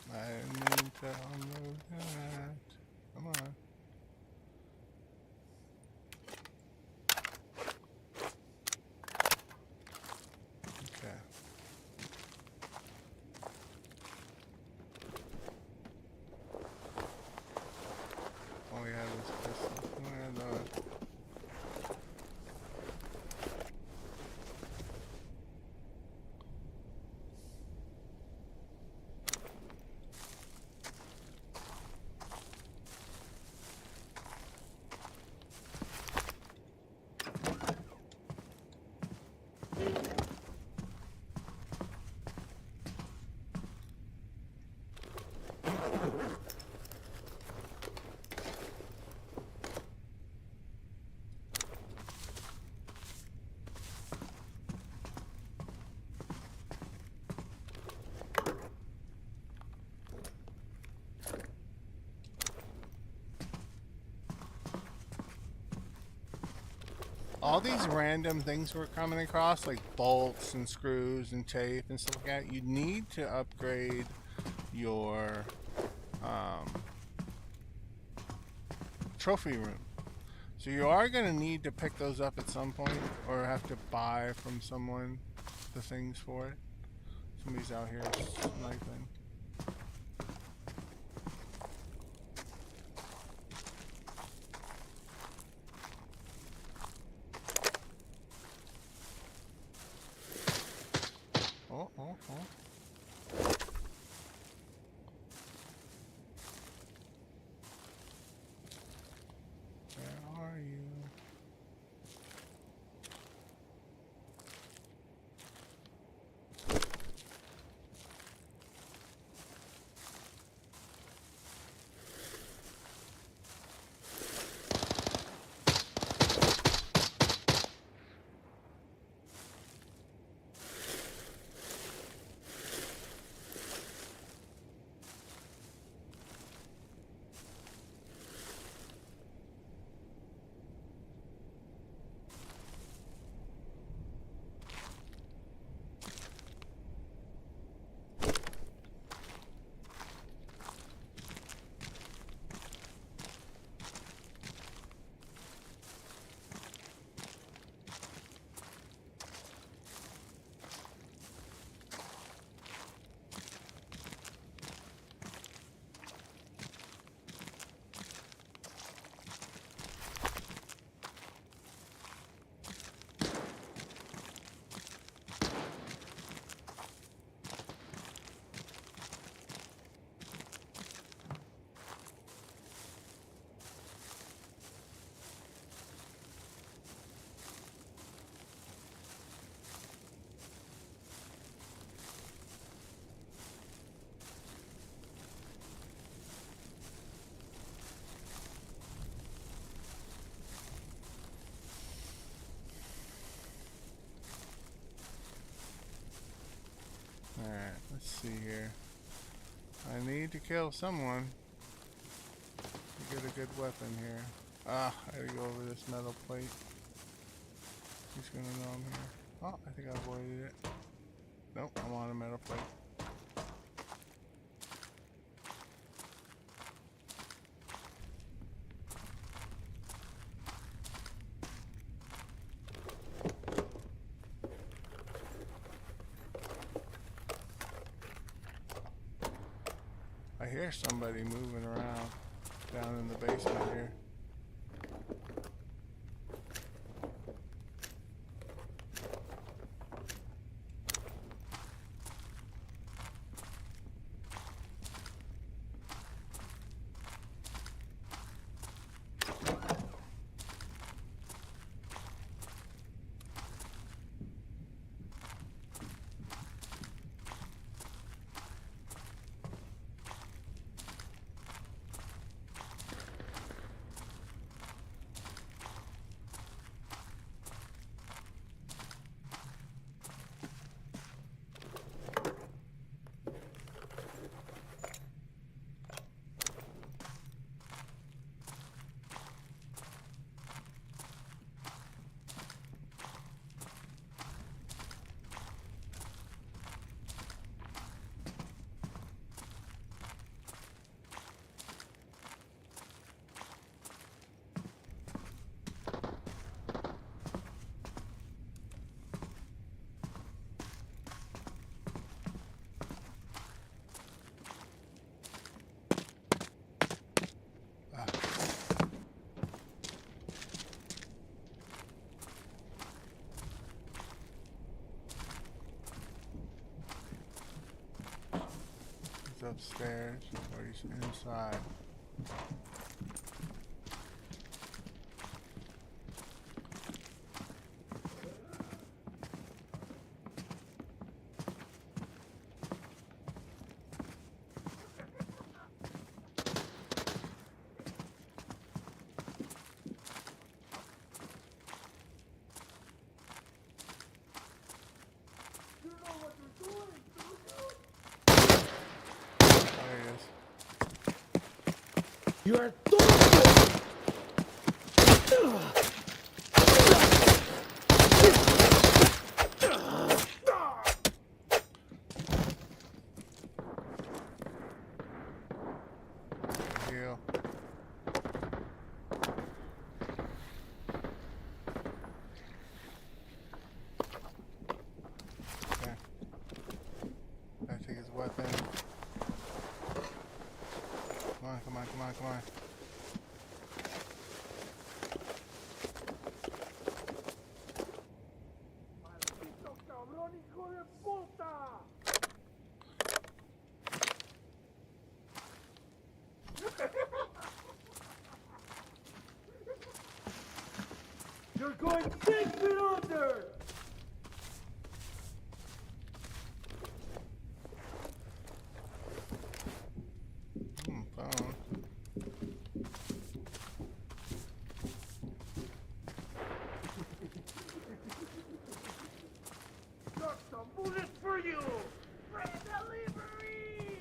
I need to unload that. Come on. Okay. All we have is pistol. Where the... All these random things we're coming across, like bolts and screws and tape and stuff like that, you need to upgrade your trophy room. So you are going to need to pick those up at some point, or have to buy from someone the things for it. Somebody's out here sniping. Oh, oh, oh. Where are you? Alright, let's see here. I need to kill someone to get a good weapon here. Ah, I gotta go over this metal plate. He's gonna know I'm here. Oh, I think I avoided it. Nope, I'm on a metal plate. I hear somebody moving around down in the basement here. He's upstairs or he's inside. There he is. You are tonto! Heal. Okay. Gotta take his weapon. Come on, come on, come on, come on. ¡Maldito cabrón, hijo de puta! You're going 6 feet under! Phone. Got some bullets for you! Free delivery!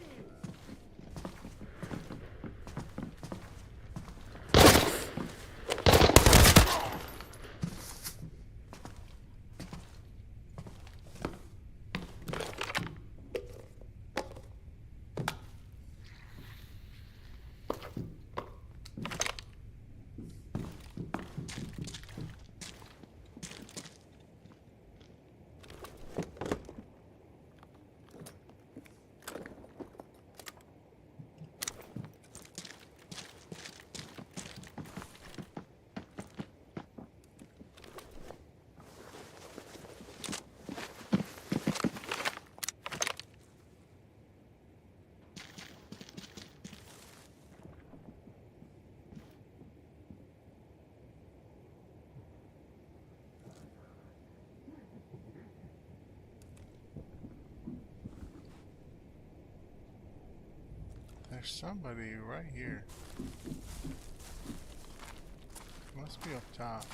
There's somebody right here. Must be up top.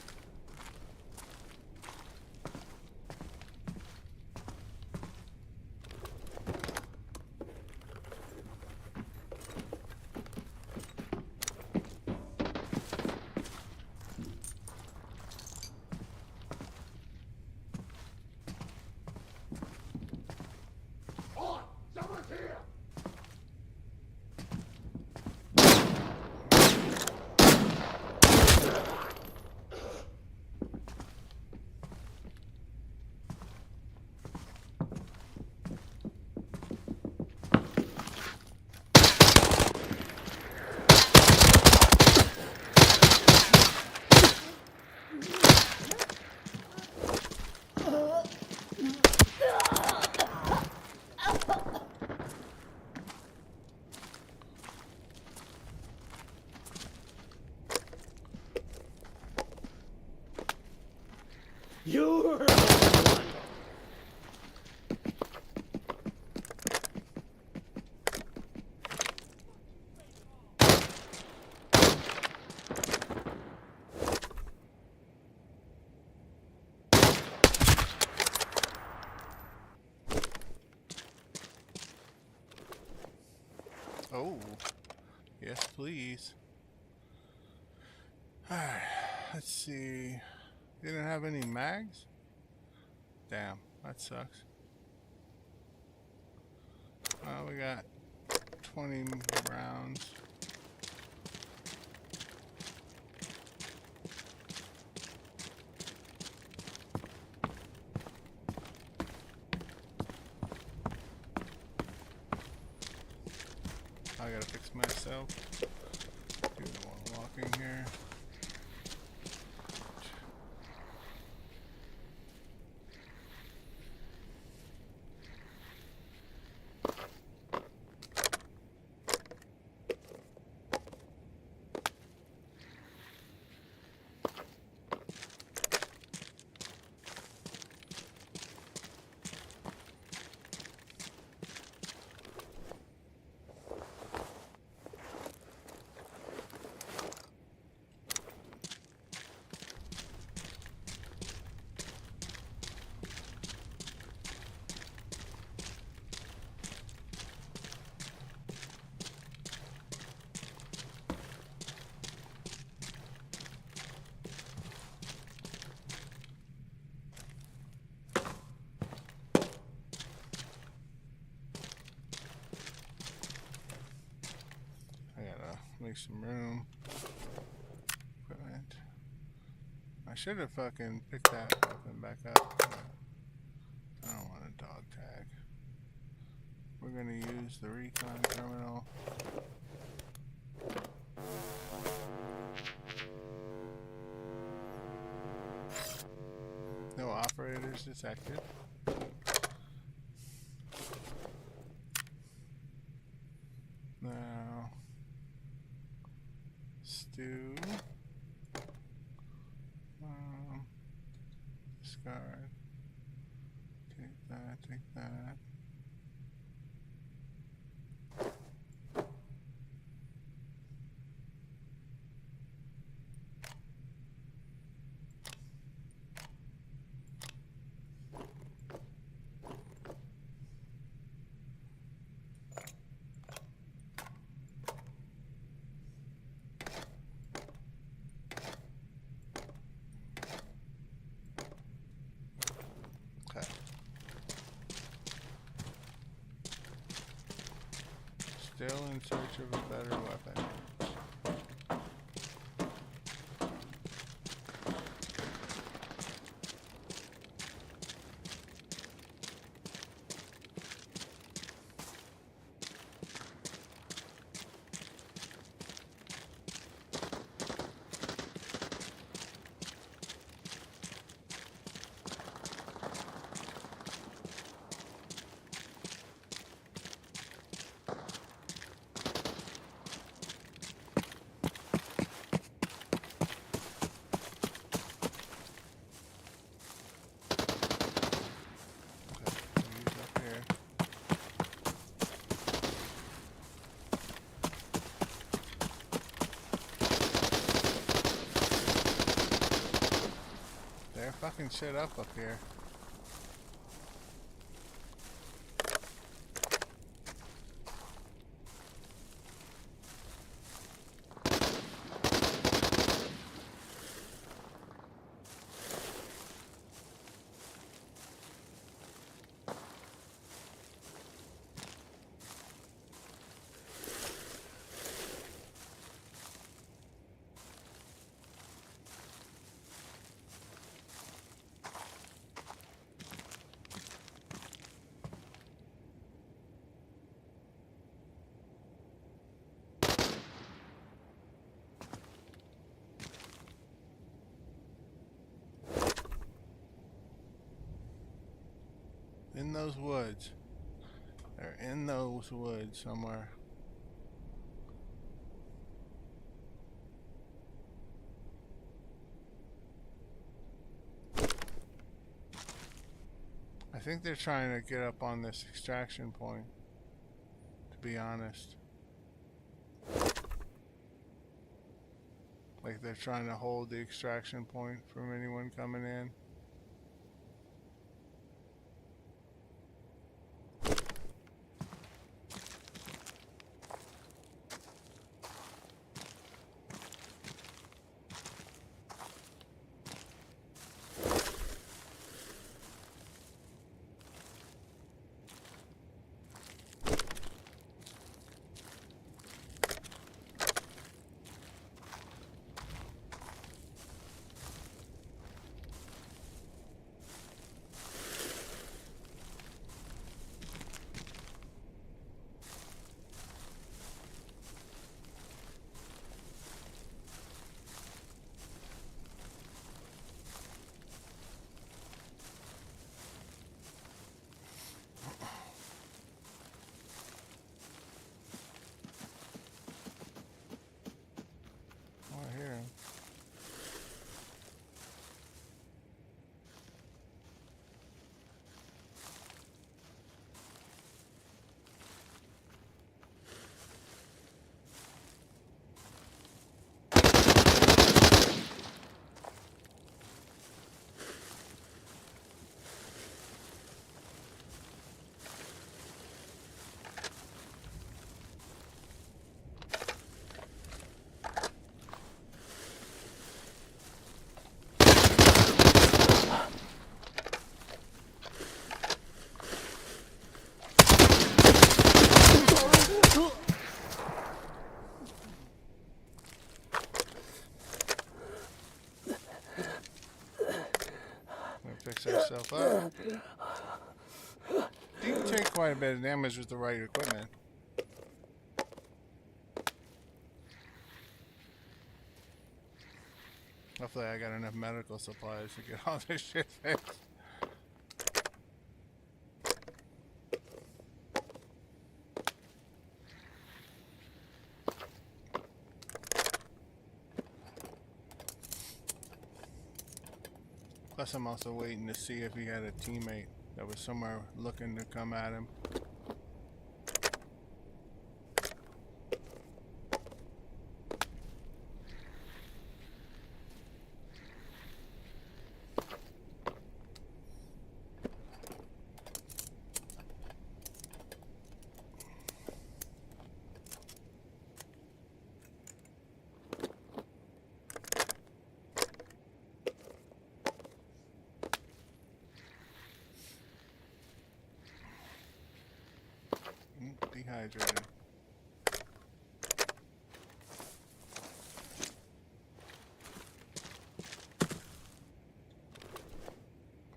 You're the one. Oh, yes, please. Alright, let's see. Didn't have any mags? Damn, that sucks. Well, we got 20 rounds. I gotta fix myself. Do the one walking here. I gotta make some room. Equipment. I should have fucking picked that weapon back up. But I don't want a dog tag. We're gonna use the recon terminal. No operators detected. Now, stew. Discard. Take that, take that. Okay. Still in search of a better weapon. They're fucking shit up here. In those woods. They're in those woods somewhere. think they're trying to get up on this extraction point, to be honest. Like they're trying to hold the extraction point from anyone coming in. Oh, I hear him. Gonna fix ourselves up. You can take quite a bit of damage with the right equipment. Hopefully I got enough medical supplies to get all this shit fixed. Plus I'm also waiting to see if he had a teammate that was somewhere looking to come at him. Dehydrated.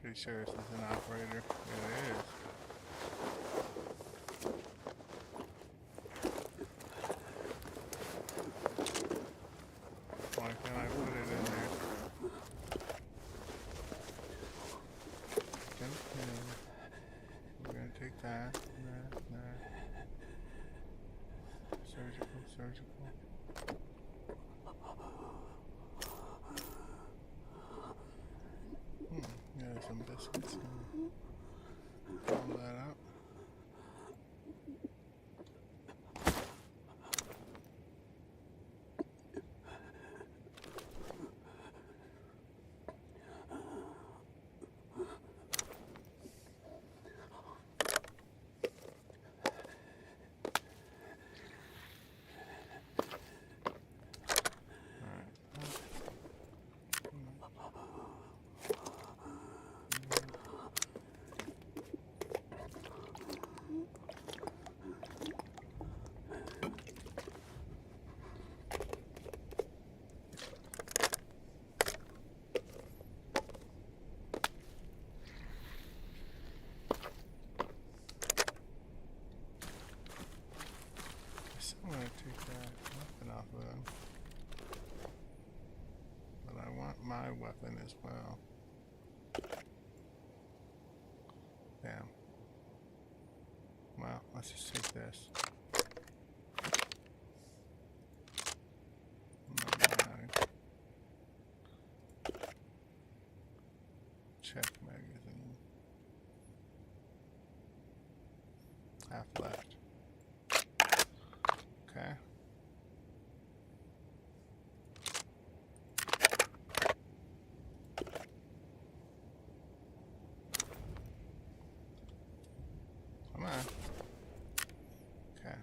Pretty sure this is an operator. Yeah, it is. Why can't I put it in there? Okay. We're gonna take that. Surgical. Yeah, some biscuits. Pull that out. I'm gonna take that weapon off of him. But I want my weapon as well. Damn. Well, let's just take this. Check magazine. Half left. Okay. Come on. Okay.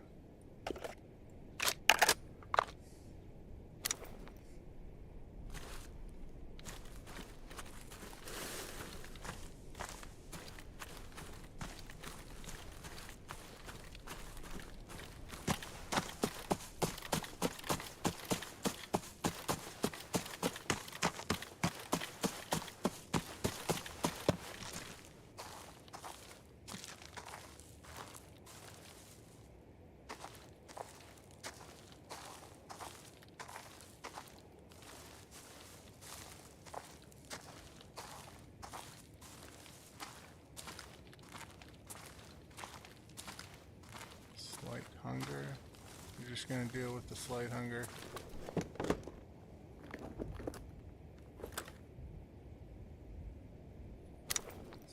Slight hunger. You're just gonna deal with the slight hunger. It's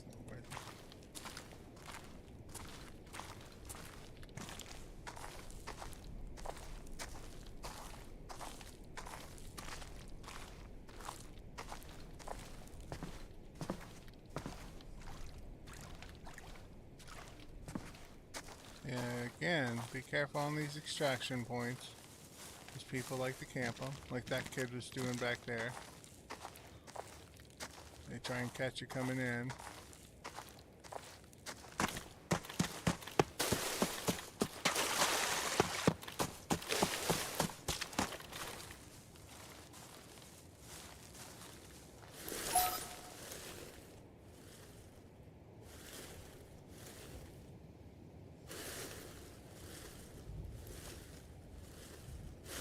not worth it. Yeah, again, be careful on these extraction points. Because people like to camp them, like that kid was doing back there. They try and catch you coming in.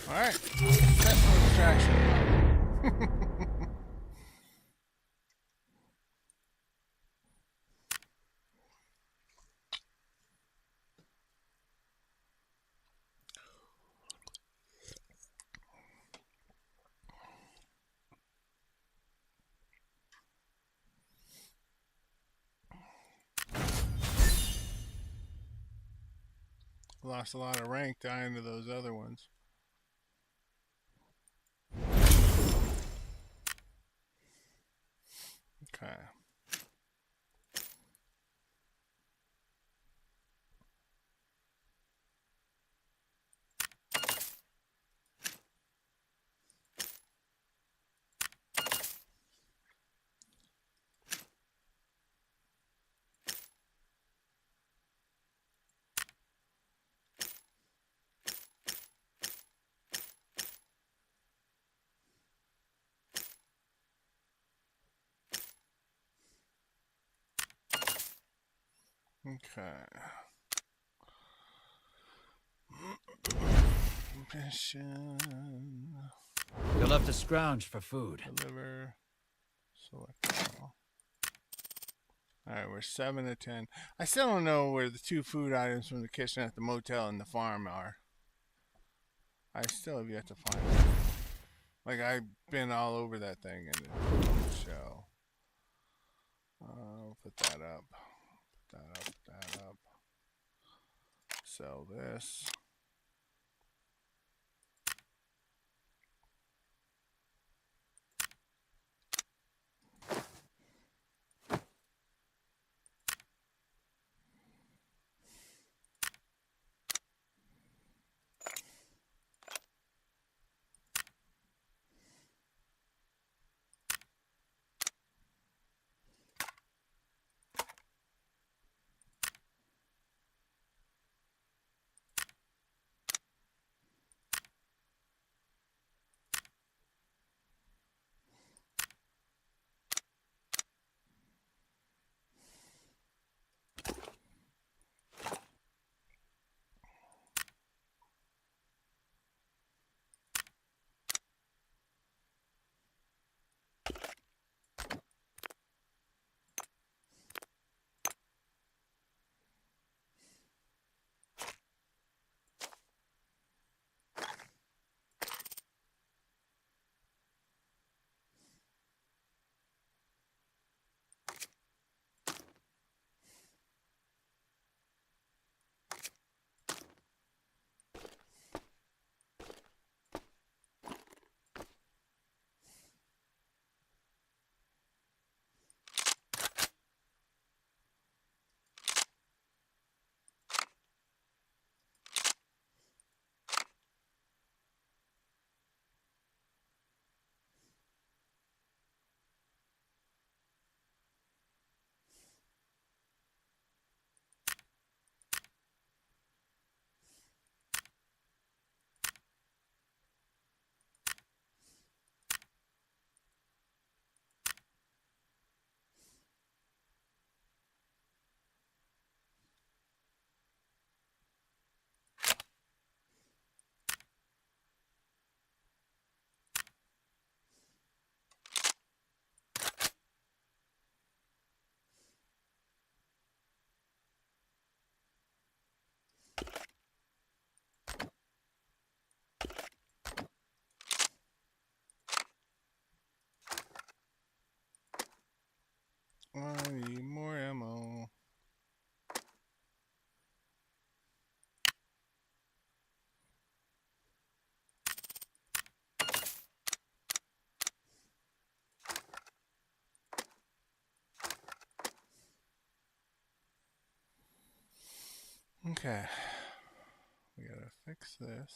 Alright, successful extraction. Lost a lot of rank dying to those other ones. Okay. Okay. Mission. You'll have to scrounge for food. Deliver. Select all. Alright, we're 7 to 10. I still don't know where the 2 food items from the kitchen at the motel and the farm are. I still have yet to find them. Like, I've been all over that thing and it doesn't show. Put that up. Put that up. Put that up. Sell this. I need more ammo. Okay. We gotta fix this.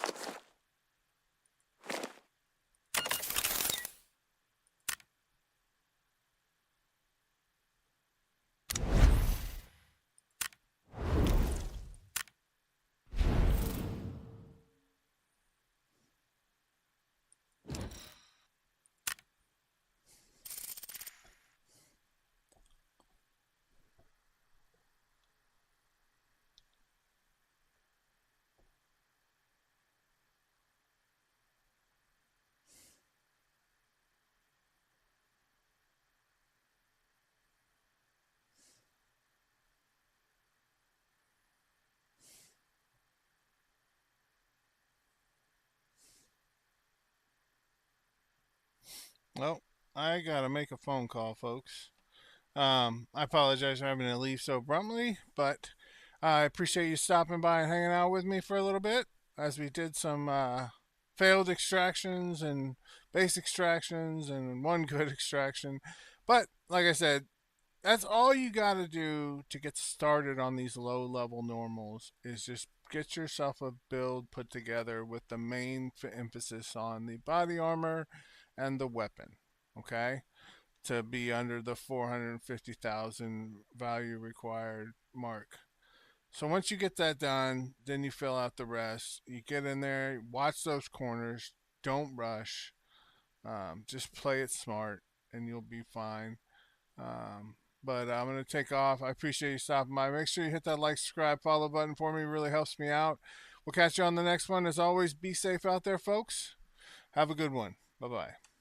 Well, I gotta make a phone call, folks. I apologize for having to leave so abruptly, but I appreciate you stopping by and hanging out with me for a little bit as we did some failed extractions and base extractions and one good extraction. But like I said, that's all you got to do to get started on these low level normals is just get yourself a build put together with the main emphasis on the body armor and the weapon. Okay, to be under the 450,000 value required mark. So once you get that done, then you fill out the rest. You get in there, watch those corners, don't rush, just play it smart, and you'll be fine. But I'm going to take off. I appreciate you stopping by. Make sure you hit that like, subscribe, follow button for me. It really helps me out. We'll catch you on the next one. As always, be safe out there, folks. Have a good one. Bye bye.